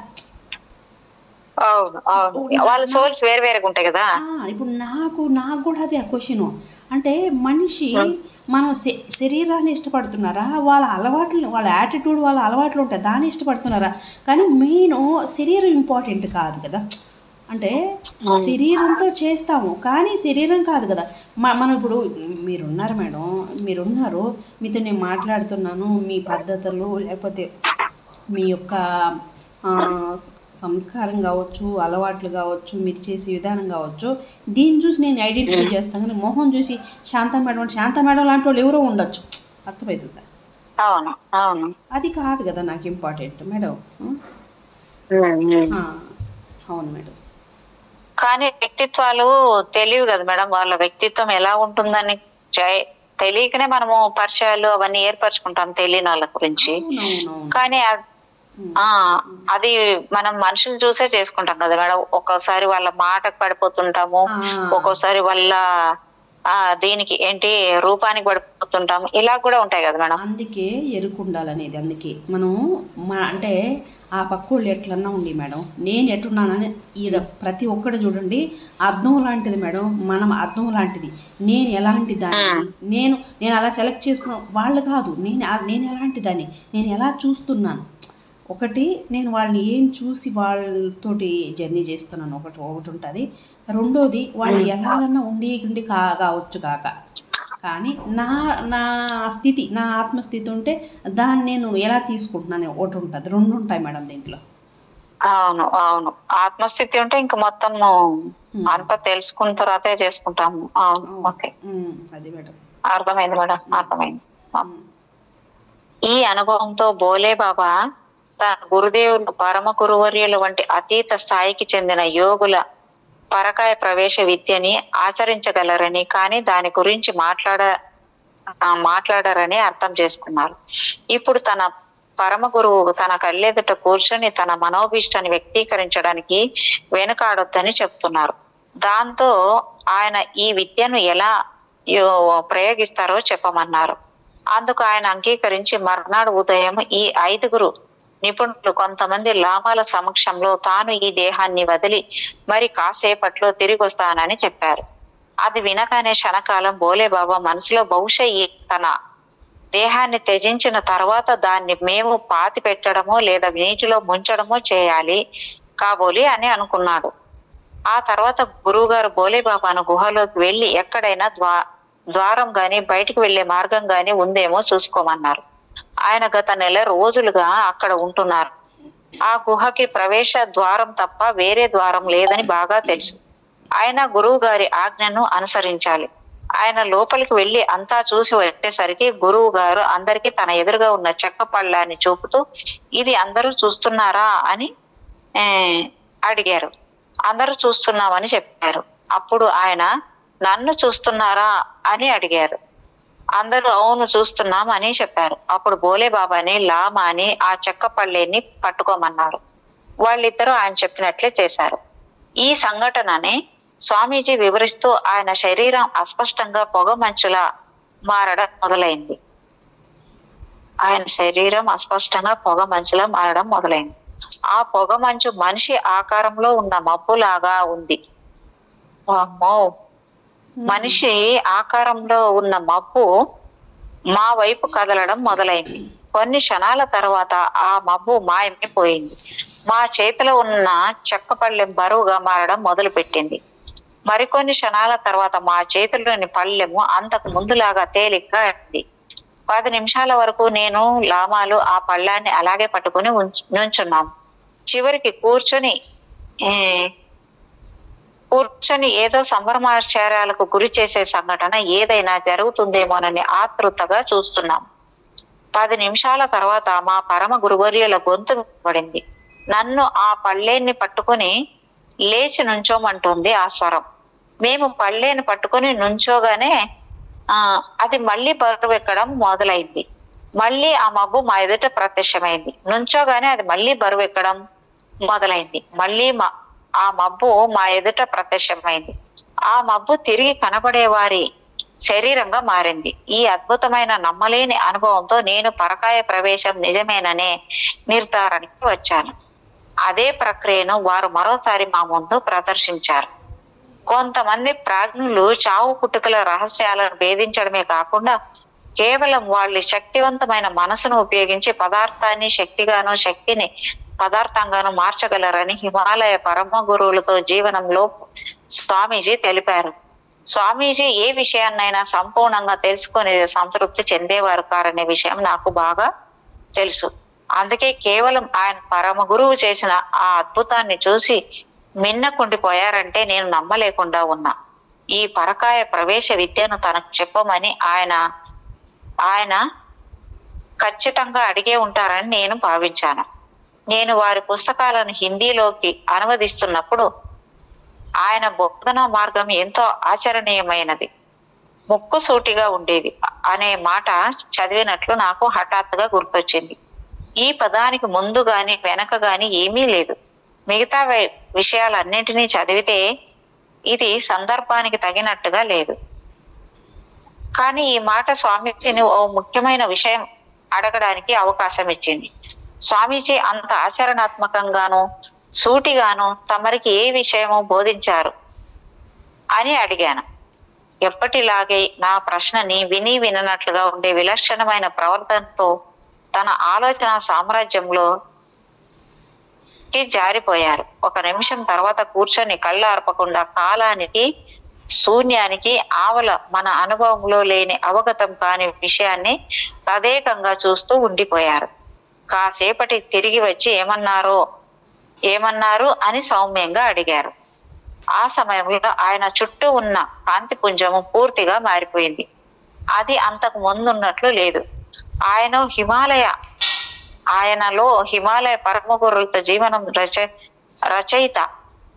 అవును అవును, వాళ్ళ సోల్స్ వేరు వేరుగా ఉంటాయి కదా. ఇప్పుడు నాకు కూడా అదే క్వశ్చన్, అంటే మనిషి మనం శరీరాన్ని ఇష్టపడుతున్నారా, వాళ్ళ అలవాట్లు, వాళ్ళ యాటిట్యూడ్, వాళ్ళ అలవాట్లు ఉంటాయి దాన్ని ఇష్టపడుతున్నారా? కానీ మెయిన్ శరీరం ఇంపార్టెంట్ కాదు కదా. అంటే శరీరంతో చేస్తాము కానీ శరీరం కాదు కదా. మనం ఇప్పుడు మీరున్నారు మేడం, మీరున్నారు, మీతో నేను మాట్లాడుతున్నాను, మీ పద్ధతులు లేకపోతే మీ యొక్క సంస్కారం కావచ్చు, అలవాట్లు కావచ్చు, మీరు చేసే విధానం కావచ్చు, దీన్ని చూసి నేను ఐడెంటిఫై చేస్తాను. కానీ మొహం చూసి శాంత మేడం లాంటి వాళ్ళు ఎవరో ఉండొచ్చు, అర్థమవుతుందా? అవును అవును, అది కాదు కదా నాకు ఇంపార్టెంట్ మేడం. అవును మేడం. కానీ వ్యక్తిత్వాలు తెలియవు కదా మేడం, వాళ్ళ వ్యక్తిత్వం ఎలా ఉంటుందని తెలియకనే మనము పరిచయాలు అవన్నీ ఏర్పరచుకుంటాం తెలియని వాళ్ళ గురించి. కానీ అది మనం మనుషులు చూసే చేసుకుంటాం కదా మేడం. ఒక్కోసారి వాళ్ళ మాటకు పడిపోతుంటాము, ఒక్కోసారి వాళ్ళ దీనికి ఏంటి రూపానికి పడిపోతుంటాము, ఇలా కూడా ఉంటాయి కదా మేడం. అందుకే ఎరుకుండాలనేది. అందుకే మనం అంటే ఆ పక్కోళ్ళు ఎట్లన్నా ఉండి మేడం, నేను ఎట్టున్నానని ఈడ ప్రతి ఒక్కటి చూడండి అర్థం లాంటిది మేడం, మనం అర్థం లాంటిది. నేను ఎలాంటి దాన్ని, నేను అలా సెలెక్ట్ చేసుకున్న వాళ్ళు కాదు, నేను ఎలాంటి దాన్ని, నేను ఎలా చూస్తున్నాను. ఒకటి నేను వాళ్ళని ఏం చూసి వాళ్ళతోటి జర్నీ చేస్తున్నాను, ఒకటి ఉంటుంది. రెండోది వాళ్ళు ఎలాగన్నా ఉండి కావచ్చు కాక, కానీ నా స్థితి, నా ఆత్మస్థితి ఉంటే దాన్ని నేను ఎలా తీసుకుంటున్నాను ఒకటి ఉంటుంది. రెండు ఉంటాయి మేడం దీంట్లో. అవును అవును, ఆత్మస్థితి ఉంటే ఇంకా మొత్తం అంతా తెలుసుకున్న తర్వాతే చేసుకుంటాము. ఓకే, అది మేడం. అర్థమైంది మేడం, అర్థమైంది. ఈ అనుభవంతో బోలే బాబా తన గురుదేవులు, పరమ గురువర్యుల వంటి అతీత స్థాయికి చెందిన యోగుల పరకాయ ప్రవేశ విద్యని ఆచరించగలరని, కానీ దాని గురించి మాట్లాడరని అర్థం చేసుకున్నారు. ఇప్పుడు తన పరమ గురువు తన కళ్ళెదుట కూర్చొని తన మనోభీష్టాన్ని వ్యక్తీకరించడానికి వెనుకాడొద్దని చెప్తున్నారు. దాంతో ఆయన ఈ విద్యను ఎలా ప్రయోగిస్తారో చెప్పమన్నారు. అందుకు ఆయన అంగీకరించి మర్నాడు ఉదయం ఈ 5 నిపుణులు కొంతమంది లామాల సమక్షంలో తాను ఈ దేహాన్ని వదిలి మరి కాసేపట్లో తిరిగి వస్తానని చెప్పారు. అది వినగానే క్షణకాలం బోలేబాబా మనసులో బహుశా ఈ తన దేహాన్ని త్యజించిన తర్వాత దాన్ని మేము పాతి పెట్టడమో లేదా నీటిలో ముంచడమో చేయాలి కాబోలి అని అనుకున్నాడు. ఆ తర్వాత గురువుగారు బోలేబాబాను గుహలోకి వెళ్ళి ఎక్కడైనా ద్వారం గాని బయటికి వెళ్లే మార్గం గాని ఉందేమో చూసుకోమన్నారు. ఆయన గత నెల రోజులుగా అక్కడ ఉంటున్నారు. ఆ గుహకి ప్రవేశ ద్వారం తప్ప వేరే ద్వారం లేదని బాగా తెలుసు. ఆయన గురువు గారి ఆజ్ఞను అనుసరించాలి. ఆయన లోపలికి వెళ్లి అంతా చూసి వచ్చేసరికి గురువు గారు అందరికీ తన ఎదురుగా ఉన్న చెక్క పళ్ళాన్ని చూపుతూ ఇది అందరూ చూస్తున్నారా అని అడిగారు. అందరూ చూస్తున్నామని చెప్పారు. అప్పుడు ఆయన నన్ను చూస్తున్నారా అని అడిగారు. అందరూ అవును చూస్తున్నాం అని చెప్పారు. అప్పుడు బోలేబాబాని లామాని ఆ చెక్క పళ్ళేని పట్టుకోమన్నారు. వాళ్ళిద్దరూ ఆయన చెప్పినట్లే చేశారు. ఈ సంఘటనని స్వామీజీ వివరిస్తూ ఆయన శరీరం అస్పష్టంగా పొగ మంచులా మారడం మొదలైంది. ఆ పొగ మంచు మనిషి ఆకారంలో ఉన్న మబ్బులాగా ఉంది. మనిషి ఆకారంలో ఉన్న మబ్బు మా వైపు కదలడం మొదలైంది. కొన్ని క్షణాల తర్వాత ఆ మబ్బు మాయమైపోయింది. మా చేతిలో ఉన్న చెక్క పళ్ళెం బరువుగా మారడం మొదలు పెట్టింది. మరికొన్ని క్షణాల తర్వాత మా చేతిలోని పళ్ళెము అంతకు ముందులాగా తేలిగ్గా అయింది. 10 నిమిషాల వరకు నేను లామాలు ఆ పళ్ళాన్ని అలాగే పట్టుకుని నుంచున్నాం. చివరికి కూర్చొని ఏదో సంభ్రమాశ్చర్యాలకు గురి చేసే సంఘటన ఏదైనా జరుగుతుందేమోనని ఆతృతగా చూస్తున్నాం. 10 నిమిషాల తర్వాత మా పరమ గురువర్యుల గొంతు పడింది. నన్ను ఆ పళ్ళేన్ని పట్టుకుని లేచి నుంచోమంటుంది ఆ స్వరం. మేము పళ్ళేని పట్టుకుని నుంచోగానే అది మళ్ళీ బరువెక్కడం మొదలైంది. మళ్ళీ ఆ మబ్బు మా ఎదుట ప్రత్యక్షమైంది. నుంచోగానే అది మళ్ళీ బరువెక్కడం మొదలైంది. మళ్ళీ ఆ మబ్బు మా ఎదుట ప్రత్యక్షమైంది. ఆ మబ్బు తిరిగి కనబడే వారి శరీరంగా మారింది. ఈ అద్భుతమైన నమ్మలేని అనుభవంతో నేను పరకాయ ప్రవేశం నిజమేననే నిర్ధారణకి వచ్చాను. అదే ప్రక్రియను వారు మరోసారి మా ముందు ప్రదర్శించారు. కొంతమంది ప్రాజ్ఞులు చావు పుట్టుకల రహస్యాలను భేదించడమే కాకుండా కేవలం వాళ్ళ శక్తివంతమైన మనసును ఉపయోగించి పదార్థాన్ని శక్తిగాను శక్తిని పదార్థంగాను మార్చగలరని హిమాలయ పరమ గురువులతో జీవనంలో స్వామీజీ తెలిపారు. స్వామీజీ ఏ విషయాన్నైనా సంపూర్ణంగా తెలుసుకొని సంతృప్తి చెందేవారు కారనే విషయం నాకు బాగా తెలుసు. అందుకే కేవలం ఆయన పరమ గురువు చేసిన ఆ అద్భుతాన్ని చూసి మిన్నకుండిపోయారంటే నేను నమ్మలేకుండా ఉన్నా. ఈ పరకాయ ప్రవేశ విద్యను తనకు చెప్పమని ఆయన ఖచ్చితంగా అడిగే ఉంటారని నేను భావించాను. నేను వారి పుస్తకాలను హిందీలోకి అనువదిస్తున్నప్పుడు ఆయన బోధనా మార్గం ఎంతో ఆచరణీయమైనది, ముక్కుసూటిగా ఉండేది అనే మాట చదివినట్లు నాకు హఠాత్తుగా గుర్తొచ్చింది. ఈ పదానికి ముందు గాని వెనక గాని ఏమీ లేదు. మిగతా విషయాలన్నింటినీ చదివితే ఇది సందర్భానికి తగినట్టుగా లేదు. కానీ ఈ మాట స్వామీజీని ఓ ముఖ్యమైన విషయం అడగడానికి అవకాశం ఇచ్చింది. స్వామీజీ అంత ఆచరణాత్మకంగాను సూటిగాను తమరికి ఏ విషయమో బోధించారు అని అడిగాను. ఎప్పటిలాగే నా ప్రశ్నని విననట్లుగా ఉండే విలక్షణమైన ప్రవర్తనతో తన ఆలోచన సామ్రాజ్యంలోకి జారిపోయారు. 1 నిమిషం తర్వాత కూర్చొని కళ్ళు ఆర్పకుండా కాలానికి శూన్యానికి ఆవల మన అనుభవంలో లేని అవగతం కాని విషయాన్ని తదేకంగా చూస్తూ ఉండిపోయారు. కాసేపటికి తిరిగి వచ్చి ఏమన్నారు అని సౌమ్యంగా అడిగారు. ఆ సమయంలో ఆయన చుట్టూ ఉన్న కాంతి పుంజము పూర్తిగా మారిపోయింది. అది అంతకు ముందున్నట్లు లేదు. ఆయనలో హిమాలయ పరమగురులతో జీవనం రచయిత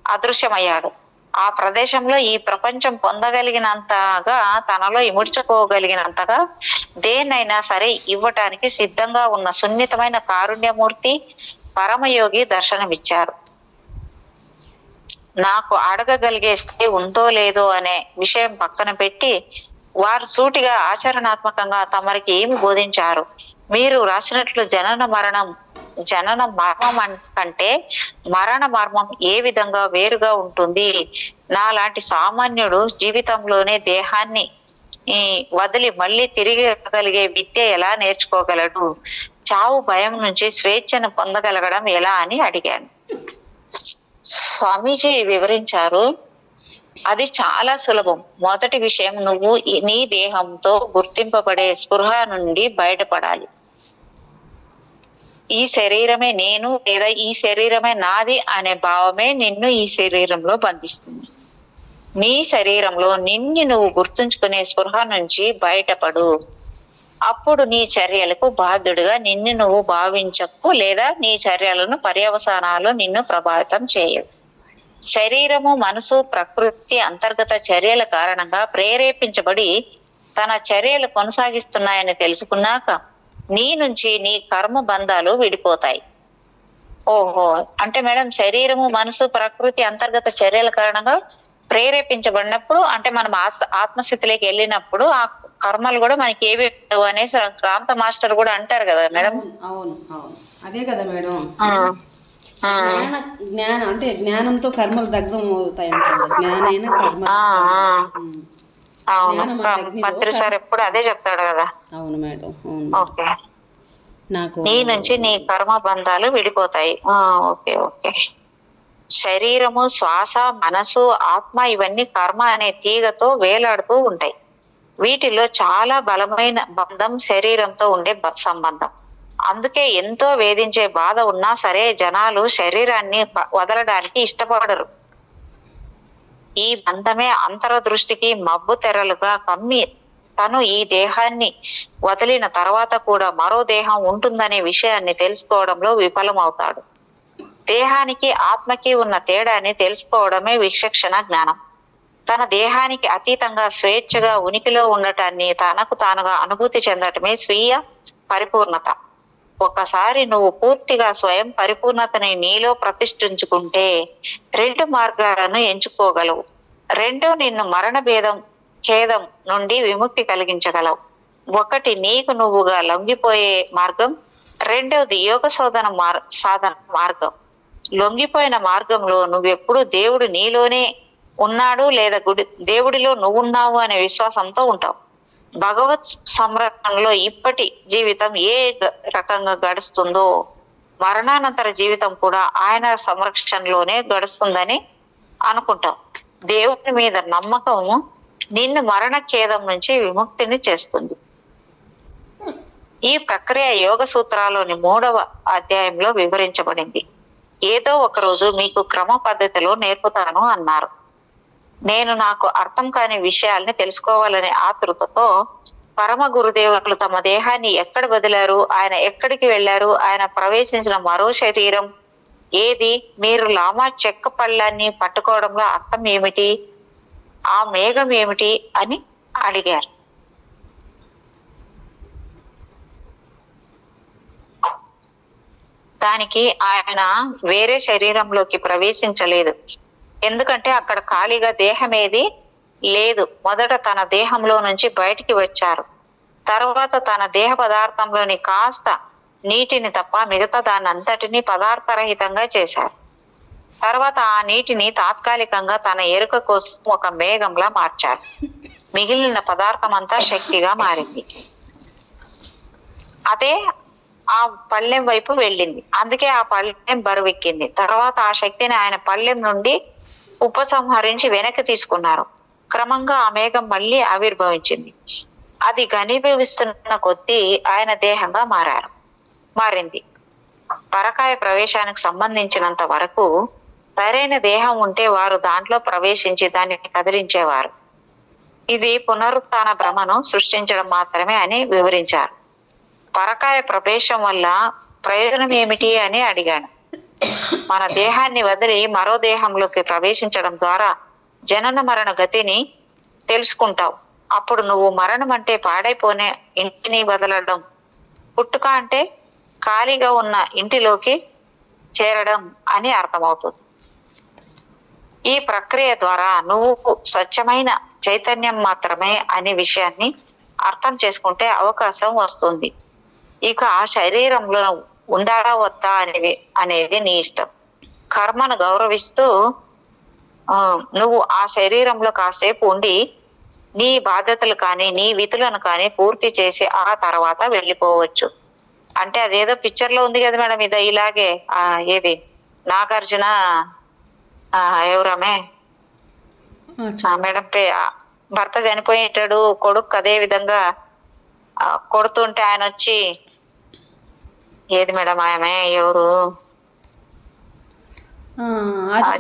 అదృశ్యమయ్యాడు. ఆ ప్రదేశంలో ఈ ప్రపంచం పొందగలిగినంతగా తనలో ఇముడ్చుకోగలిగినంతగా దేన్నైనా సరే ఇవ్వటానికి సిద్ధంగా ఉన్న సున్నితమైన కారుణ్యమూర్తి పరమయోగి దర్శనమిచ్చారు. నాకు అడగగలిగే స్థితి ఉందో లేదో అనే విషయం పక్కన పెట్టి వారు సూటిగా ఆచరణాత్మకంగా తమరికి ఏమి బోధించారు? మీరు రాసినట్లు జనన మర్మం కంటే మరణ మర్మం ఏ విధంగా వేరుగా ఉంటుంది? నాలాంటి సామాన్యుడు జీవితంలోనే దేహాన్ని వదిలి మళ్ళీ తిరిగి రాగలిగే విద్య ఎలా నేర్చుకోగలడు? చావు భయం నుంచి స్వేచ్ఛను పొందగలగడం ఎలా అని అడిగాను. స్వామీజీ వివరించారు, అది చాలా సులభం. మొదటి విషయం, నువ్వు నీ దేహంతో గుర్తింపబడే స్పృహ నుండి బయటపడాలి. ఈ శరీరమే నేను లేదా ఈ శరీరమే నాది అనే భావమే నిన్ను ఈ శరీరంలో బంధిస్తుంది. నీ శరీరంలో నిన్ను నువ్వు గుర్తుంచుకునే స్పృహ నుంచి బయటపడు. అప్పుడు నీ చర్యలకు బాధ్యుడిగా నిన్ను నువ్వు భావించకు, లేదా నీ చర్యలను పర్యవసానాలు నిన్ను ప్రభావితం చేయవు. శరీరము, మనసు, ప్రకృతి అంతర్గత చర్యల కారణంగా ప్రేరేపించబడి తన చర్యలు కొనసాగిస్తున్నాయని తెలుసుకున్నాక నీ నుంచి నీ కర్మ బంధాలు విడిపోతాయి. ఓహో, అంటే మేడం శరీరము, మనసు, ప్రకృతి అంతర్గత చర్యల కారణంగా ప్రేరేపించబడినప్పుడు అంటే మనం ఆత్మస్థితిలోకి వెళ్ళినప్పుడు ఆ కర్మలు కూడా మనకి ఏవి అనేసి రాంప మాస్టర్ కూడా అంటారు కదా మేడం. అవును అవును, అదే కదా మేడం. జ్ఞానం అంటే జ్ఞానంతో కర్మలు దగ్ధం అవుతాయి అంటారు. జ్ఞానైన కర్మ. పత్రి సార్ ఎప్పుడు అదే చెప్తాడు కదా. అవును మేడం. ఓకే, నీ నుంచి నీ కర్మ బంధాలు విడిపోతాయి. Okay okay. శరీరము, శ్వాస, మనసు, ఆత్మ ఇవన్నీ కర్మ అనే తీగతో వేలాడుతూ ఉంటాయి. వీటిలో చాలా బలమైన బంధం శరీరంతో ఉండే సంబంధం. అందుకే ఎంతో వేధించే బాధ ఉన్నా సరే జనాలు శరీరాన్ని వదలడానికి ఇష్టపడరు. ఈ బంధమే అంతరదృష్టికి మబ్బు తెరలుగా కమ్మి తను ఈ దేహాన్ని వదిలిన తర్వాత కూడా మరో దేహం ఉంటుందనే విషయాన్ని తెలుసుకోవడంలో విఫలమవుతాడు. దేహానికి ఆత్మకి ఉన్న తేడాన్ని తెలుసుకోవడమే విచక్షణ జ్ఞానం. తన దేహానికి అతీతంగా స్వేచ్ఛగా ఉనికిలో ఉండటాన్ని తనకు తానుగా అనుభూతి చెందటమే స్వీయ పరిపూర్ణత. ఒకసారి నువ్వు పూర్తిగా స్వయం పరిపూర్ణతని నీలో ప్రతిష్ఠించుకుంటే 2 మార్గాలను ఎంచుకోగలవు. 2 నిన్ను మరణ ఖేదం నుండి విముక్తి కలిగించగలవు. 1 నీకు నువ్వుగా లొంగిపోయే మార్గం, 2ది యోగ సాధన మార్గం. లొంగిపోయిన మార్గంలో నువ్వెప్పుడు దేవుడు నీలోనే ఉన్నాడు లేదా దేవుడిలో నువ్వున్నావు అనే విశ్వాసంతో ఉంటావు. భగవత్ సంరక్షణలో ఇప్పటి జీవితం ఏ రకంగా గడుస్తుందో మరణానంతర జీవితం కూడా ఆయన సంరక్షణలోనే గడుస్తుందని అనుకుంటాం. దేవుని మీద నమ్మకము నిన్ను మరణ ఖేదం నుంచి విముక్తిని చేస్తుంది. ఈ ప్రక్రియ యోగ సూత్రాలోని 3వ అధ్యాయంలో వివరించబడింది. ఏదో ఒక రోజు మీకు క్రమ పద్ధతిలో నేర్పుతాను అన్నారు. నేను నాకు అర్థం కాని విషయాల్ని తెలుసుకోవాలనే ఆతృతతో పరమ గురుదేవులు తమ దేహాన్ని ఎక్కడ వదిలారు, ఆయన ఎక్కడికి వెళ్ళారు, ఆయన ప్రవేశించిన మరో శరీరం ఏది, మీరు లామా చెక్క పళ్ళాన్ని పట్టుకోవడంలో అర్థం ఏమిటి, ఆ మేఘం ఏమిటి అని అడిగారు. దానికి ఆయన వేరే శరీరంలోకి ప్రవేశించలేదు, ఎందుకంటే అక్కడ ఖాళీగా దేహమేది లేదు. మొదట తన దేహంలో నుంచి బయటికి వచ్చారు. తర్వాత తన దేహ పదార్థంలోని కాస్త నీటిని తప్ప మిగతా దాన్ని అంతటినీ పదార్థరహితంగా చేశారు. తర్వాత ఆ నీటిని తాత్కాలికంగా తన ఎరుక కోసం ఒక మేఘంలా మార్చారు. మిగిలిన పదార్థం అంతా శక్తిగా మారింది. అదే ఆ పళ్ళెం వైపు వెళ్ళింది. అందుకే ఆ పళ్ళెం బరువెక్కింది. తర్వాత ఆ శక్తిని ఆయన పళ్ళెం నుండి ఉపసంహరించి వెనక్కి తీసుకున్నారు. క్రమంగా ఆ మేఘం మళ్ళీ ఆవిర్భవించింది. అది ఘనీభవిస్తున్న కొద్దీ ఆయన దేహంగా మారింది. పరకాయ ప్రవేశానికి సంబంధించినంత వరకు సరైన దేహం ఉంటే వారు దాంట్లో ప్రవేశించి దాన్ని కదిలించేవారు. ఇది పునరుత్థాన భ్రమను సృష్టించడం మాత్రమే అని వివరించారు. పరకాయ ప్రవేశం వల్ల ప్రయోజనం ఏమిటి అని అడిగాను. మన దేహాన్ని వదిలి మరో దేహంలోకి ప్రవేశించడం ద్వారా జనన మరణ గతిని తెలుసుకుంటావు. అప్పుడు నువ్వు మరణం అంటే పాడైపోనే ఇంటిని వదలడం, పుట్టుక అంటే ఖాళీగా ఉన్న ఇంటిలోకి చేరడం అని అర్థమవుతుంది. ఈ ప్రక్రియ ద్వారా నువ్వు స్వచ్ఛమైన చైతన్యం మాత్రమే అనే విషయాన్ని అర్థం చేసుకుంటే అవకాశం వస్తుంది. ఇక ఆ శరీరంలో ఉండాలా వద్దా అనేది నీ ఇష్టం. కర్మను గౌరవిస్తూ నువ్వు ఆ శరీరంలో కాసేపు ఉండి నీ బాధ్యతలు కానీ నీ విధులను కానీ పూర్తి చేసి ఆ తర్వాత వెళ్ళిపోవచ్చు. అంటే అదేదో పిక్చర్ లో ఉంది కదా మేడం, ఇది ఇలాగే ఏది నాగార్జున ఎవరమే మేడం భర్త చనిపోయేటాడు, కొడుకు అదే విధంగా కొడుతుంటే ఆయన వచ్చి ఏది మేడం ఆమె ఎవరు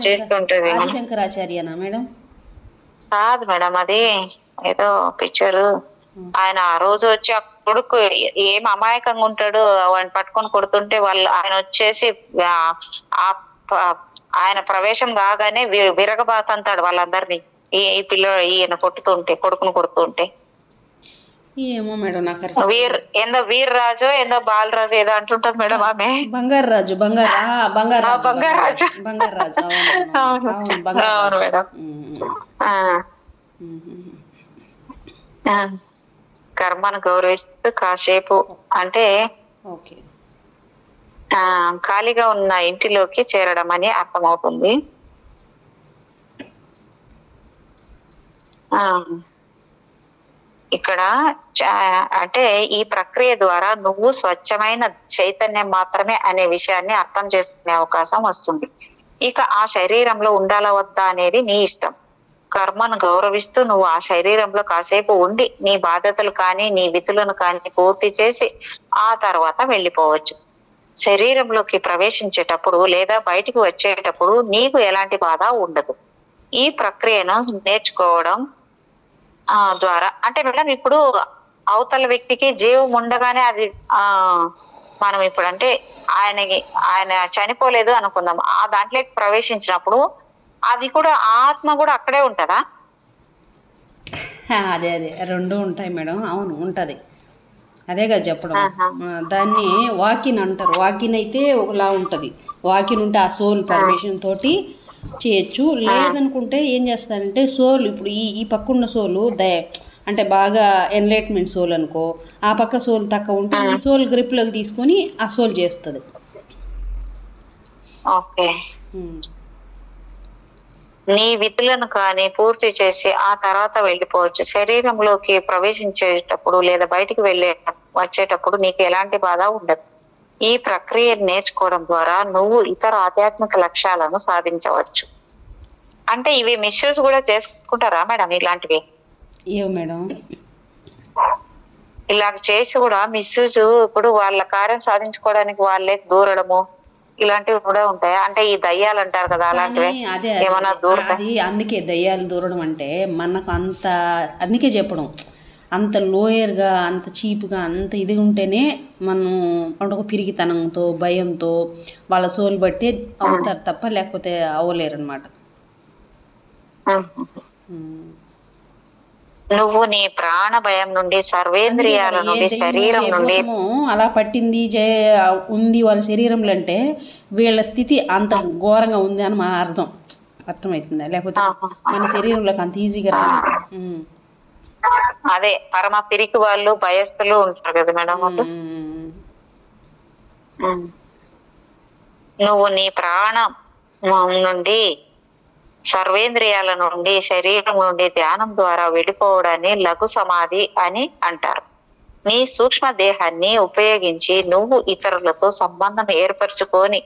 చేస్తుంటది ఆదిశంకరాచార్యనా మేడం? కాదు మేడం, అది ఏదో పిక్చరు. ఆయన ఆ రోజు వచ్చి ఆ కొడుకు ఏం అమాయకంగా ఉంటాడు, వాడిని పట్టుకొని కొడుతుంటే ఆయన వచ్చేసి ఆయన ప్రవేశం కాగానే విరగబాతంతాడు వాళ్ళందరినీ. ఈ ఈయన కొడుకును కొడుతుంటే ఏమో మేడం నాకు ఏందో వీర్రాజు ఏందో బాలరాజు ఏదో అంటుంటది మేడం ఆమె. బంగారాజు బంగారాజు అవును మేడం. కర్మను గౌరవిస్తూ కాసేపు అంటే ఖాళీగా ఉన్న ఇంటిలోకి చేరడం అని అర్థమవుతుంది. ఇక్కడ అంటే ఈ ప్రక్రియ ద్వారా నువ్వు స్వచ్ఛమైన చైతన్యం మాత్రమే అనే విషయాన్ని అర్థం చేసుకునే అవకాశం వస్తుంది. ఇక ఆ శరీరంలో ఉండాలా వద్దా అనేది నీ ఇష్టం. కర్మను గౌరవిస్తూ నువ్వు ఆ శరీరంలో కాసేపు ఉండి నీ బాధ్యతలు కానీ నీ విధులను కానీ పూర్తి చేసి ఆ తర్వాత వెళ్ళిపోవచ్చు. శరీరంలోకి ప్రవేశించేటప్పుడు లేదా బయటికి వచ్చేటప్పుడు నీకు ఎలాంటి బాధ ఉండదు. ఈ ప్రక్రియను నేర్చుకోవడం ద్వారా అంటే మేడం ఇప్పుడు అవతల వ్యక్తికి జీవం ఉండగానే అది మనం ఇప్పుడు అంటే ఆయన చనిపోలేదు అనుకుందాం, ఆ దాంట్లోకి ప్రవేశించినప్పుడు అది కూడా ఆత్మ కూడా అక్కడే ఉంటుందా? అదే రెండు ఉంటాయి మేడం. అవును ఉంటది, అదే కదా చెప్పడం. దాన్ని వాకిన్ అంటారు. వాకిన్ అయితే ఒకలా ఉంటుంది. వాకిన్ ఉంటే ఆ సోల్ పర్మిషన్ తోటి చేయొచ్చు. లేదనుకుంటే ఏం చేస్తారంటే సోల్ ఇప్పుడు ఈ పక్కన్న సోలు అంటే బాగా ఎన్లైట్మెంట్ సోల్ అనుకో, ఆ పక్క సోల్ తక్కువ ఉంటే ఈ సోల్ గ్రిప్లోకి తీసుకొని ఆ సోల్ చేస్తుంది. ఓకే, నీ విధులను కానీ పూర్తి చేసి ఆ తర్వాత వెళ్ళిపోవచ్చు. శరీరంలోకి ప్రవేశించేటప్పుడు లేదా బయటికి వచ్చేటప్పుడు నీకు ఎలాంటి బాధ ఉండదు. ఈ ప్రక్రియ నేర్చుకోవడం ద్వారా నువ్వు ఇతర ఆధ్యాత్మిక లక్ష్యాలను సాధించవచ్చు. అంటే ఇవి మిస్యూజ్ కూడా చేసుకుంటారా మేడం ఇలాంటివి? ఏమో మేడం, ఇలా చేసి కూడా మిస్యూజ్ ఇప్పుడు వాళ్ళ కార్యం సాధించుకోవడానికి వాళ్ళే దూరడము ఇలాంటివి కూడా ఉంటాయి. అంటే ఈ దయ్యాలు అంటారు కదా అలాంటివి ఏమన్నా అది అందుకే దయ్యాలు దూరడం అంటే మనకు అందుకే చెప్పడం అంత లోయర్గా అంత చీప్గా అంత ఇది ఉంటేనే మనం ఒక పిరిగితనంతో భయంతో వాళ్ళ సోలు బట్టి అవుతారు తప్ప లేకపోతే అవ్వలేరు అనమాట. నువ్వు నీ ప్రాణ భయం నుండి సర్వేంద్రియాల నుండి శరీరం నుండి అలా పట్టింది ఉంది వాళ్ళ శరీరంలో అంటే వీళ్ళ స్థితి అంత ఘోరంగా ఉంది అని మా అర్థమవుతుందా? లేకపోతే మన శరీరంలోకి అంత ఈజీగా రాదు. అదే పరమ పిరికి వాళ్ళు భయస్థులు ఉంటారు కదా మేడం వాళ్ళు. నువ్వు నీ ప్రాణం నుండి సర్వేంద్రియాల నుండి శరీరం నుండి ధ్యానం ద్వారా వెళ్ళిపోవడాన్ని లఘు సమాధి అని అంటారు. నీ సూక్ష్మ దేహాన్ని ఉపయోగించి నువ్వు ఇతరులతో సంబంధం ఏర్పరచుకొని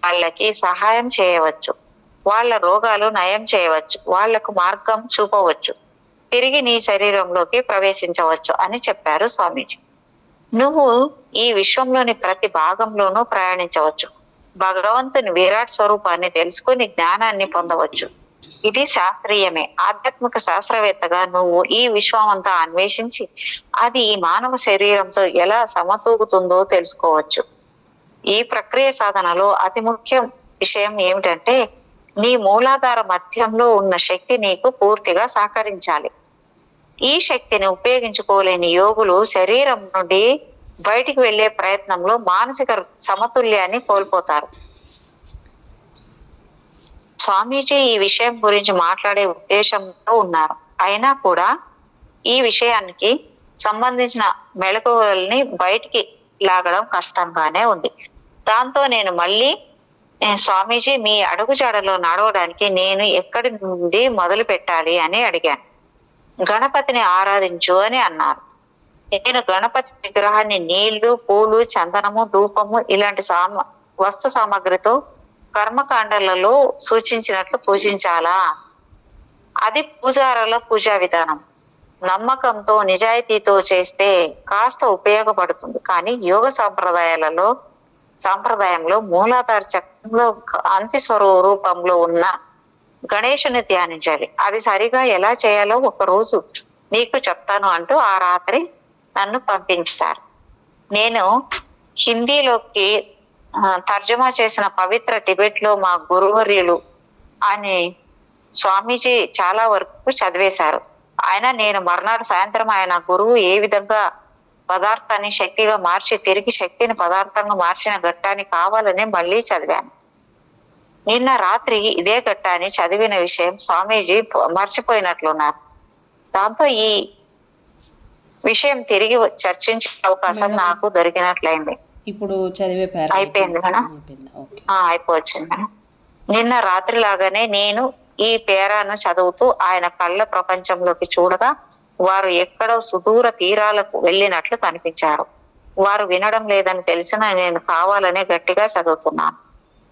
వాళ్ళకి సహాయం చేయవచ్చు, వాళ్ళ రోగాలు నయం చేయవచ్చు, వాళ్లకు మార్గం చూపవచ్చు, తిరిగి నీ శరీరంలోకి ప్రవేశించవచ్చు అని చెప్పారు స్వామీజీ. నువ్వు ఈ విశ్వంలోని ప్రతి భాగంలోనూ ప్రయాణించవచ్చు, భగవంతుని విరాట్ స్వరూపాన్ని తెలుసుకుని జ్ఞానాన్ని పొందవచ్చు. ఇది శాస్త్రీయమే. ఆధ్యాత్మిక శాస్త్రవేత్తగా నువ్వు ఈ విశ్వమంతా అన్వేషించి అది ఈ మానవ శరీరంతో ఎలా సమతూగుతుందో తెలుసుకోవచ్చు. ఈ ప్రక్రియ సాధనలో అతి ముఖ్య విషయం ఏమిటంటే నీ మూలాధార మధ్యంలో ఉన్న శక్తి నీకు పూర్తిగా సహకరించాలి. ఈ శక్తిని ఉపయోగించుకోలేని యోగులు శరీరం నుండి బయటికి వెళ్లే ప్రయత్నంలో మానసిక సమతుల్యాన్ని కోల్పోతారు. స్వామీజీ ఈ విషయం గురించి మాట్లాడే ఉద్దేశంతో ఉన్నారు. అయినా కూడా ఈ విషయానికి సంబంధించిన మెళకువల్ని బయటికి లాగడం కష్టంగానే ఉంది. దాంతో నేను మళ్ళీ స్వామీజీ మీ అడుగుజాడలో నడవడానికి నేను ఎక్కడి నుండి మొదలు పెట్టాలి అని అడిగాను. గణపతిని ఆరాధించు అని అన్నారు. నేను గణపతి విగ్రహాన్ని నీళ్లు, పూలు, చందనము, ధూపము ఇలాంటి వస్తు సామాగ్రితో కర్మకాండాలలో సూచించినట్లు పూజించాలా? అది పూజారుల పూజా విధానం. నమ్మకంతో నిజాయితీతో చేస్తే కాస్త ఉపయోగపడుతుంది. కానీ యోగ సాంప్రదాయంలో మూలాధార చక్రంలో కాంతి రూపంలో ఉన్న గణేశుని ధ్యానించాలి. అది సరిగా ఎలా చేయాలో ఒకరోజు నీకు చెప్తాను అంటూ ఆ రాత్రి నన్ను పంపించారు. నేను హిందీలోకి తర్జుమా చేసిన పవిత్ర టిబెట్ లో మా గురువర్యులు అని స్వామీజీ చాలా వరకు చదివేశారు. నేను మర్నాడు సాయంత్రం ఆయన గురువు ఏ విధంగా పదార్థాన్ని శక్తిగా మార్చి తిరిగి శక్తిని పదార్థంగా మార్చిన ఘట్టాన్ని కావాలని మళ్ళీ చదివాను. నిన్న రాత్రి ఇదే ఘట్టాన్ని చదివిన విషయం స్వామీజీ మర్చిపోయినట్లున్నారు. దాంతో ఈ విషయం తిరిగి చర్చించే అవకాశం నాకు దొరికినట్లయింది. ఇప్పుడు చదివే అయిపోయింది మేడం. అయిపోవచ్చింది మేడం. నిన్న రాత్రి లాగానే నేను ఈ పేరాను చదువుతూ ఆయన కళ్ళ ప్రపంచంలోకి చూడగా వారు ఎక్కడో సుదూర తీరాలకు వెళ్ళినట్లు కనిపించారు. వారు వినడం లేదని తెలిసిన నేను కావాలనే గట్టిగా చదువుతున్నాను.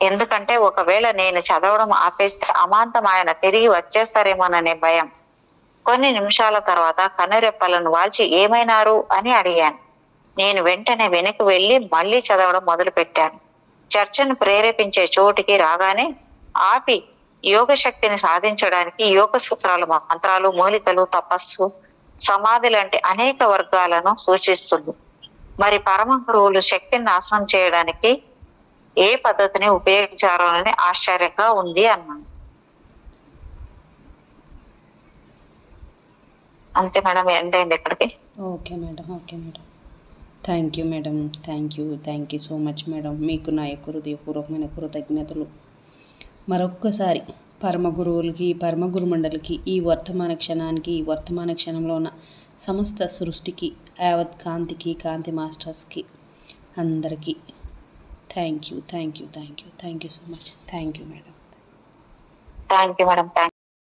ఎందుకంటే ఒకవేళ నేను చదవడం ఆపేస్తే అమాంతం ఆయన తిరిగి వచ్చేస్తారేమోననే భయం. కొన్ని నిమిషాల తర్వాత కనురెప్పలను వాల్చి ఏమైనారు అని అడిగాను. నేను వెంటనే వెనక్కి వెళ్ళి మళ్ళీ చదవడం మొదలు పెట్టాను. చర్చను ప్రేరేపించే చోటికి రాగానే ఆపి యోగ శక్తిని సాధించడానికి యోగ సూత్రాలు, మంత్రాలు, మూలికలు, తపస్సు, సమాధి లాంటి అనేక వర్గాలను సూచిస్తుంది. మరి పరమ గురువులు శక్తిని నాశనం చేయడానికి ఏ పద్ధతిని ఉపయోగించారోనని ఆశ్చర్యంగా ఉంది అన్నాను. అంతే మేడం, ఎండ్ ఇక్కడికి. Okay madam. Thank you madam. Thank you so much madam. మీకు నా యొక్క హృదయపూర్వకమైన కృతజ్ఞతలు. మరొక్కసారి పరమ గురువులకి, పరమ గురు మండలికి, ఈ వర్తమాన క్షణానికి, ఈ వర్తమాన క్షణంలో ఉన్న సమస్త సృష్టికి, యావత్ కాంతికి, కాంతి మాస్టర్స్కి అందరికీ thank you so much. Thank you madam. Thank you madam.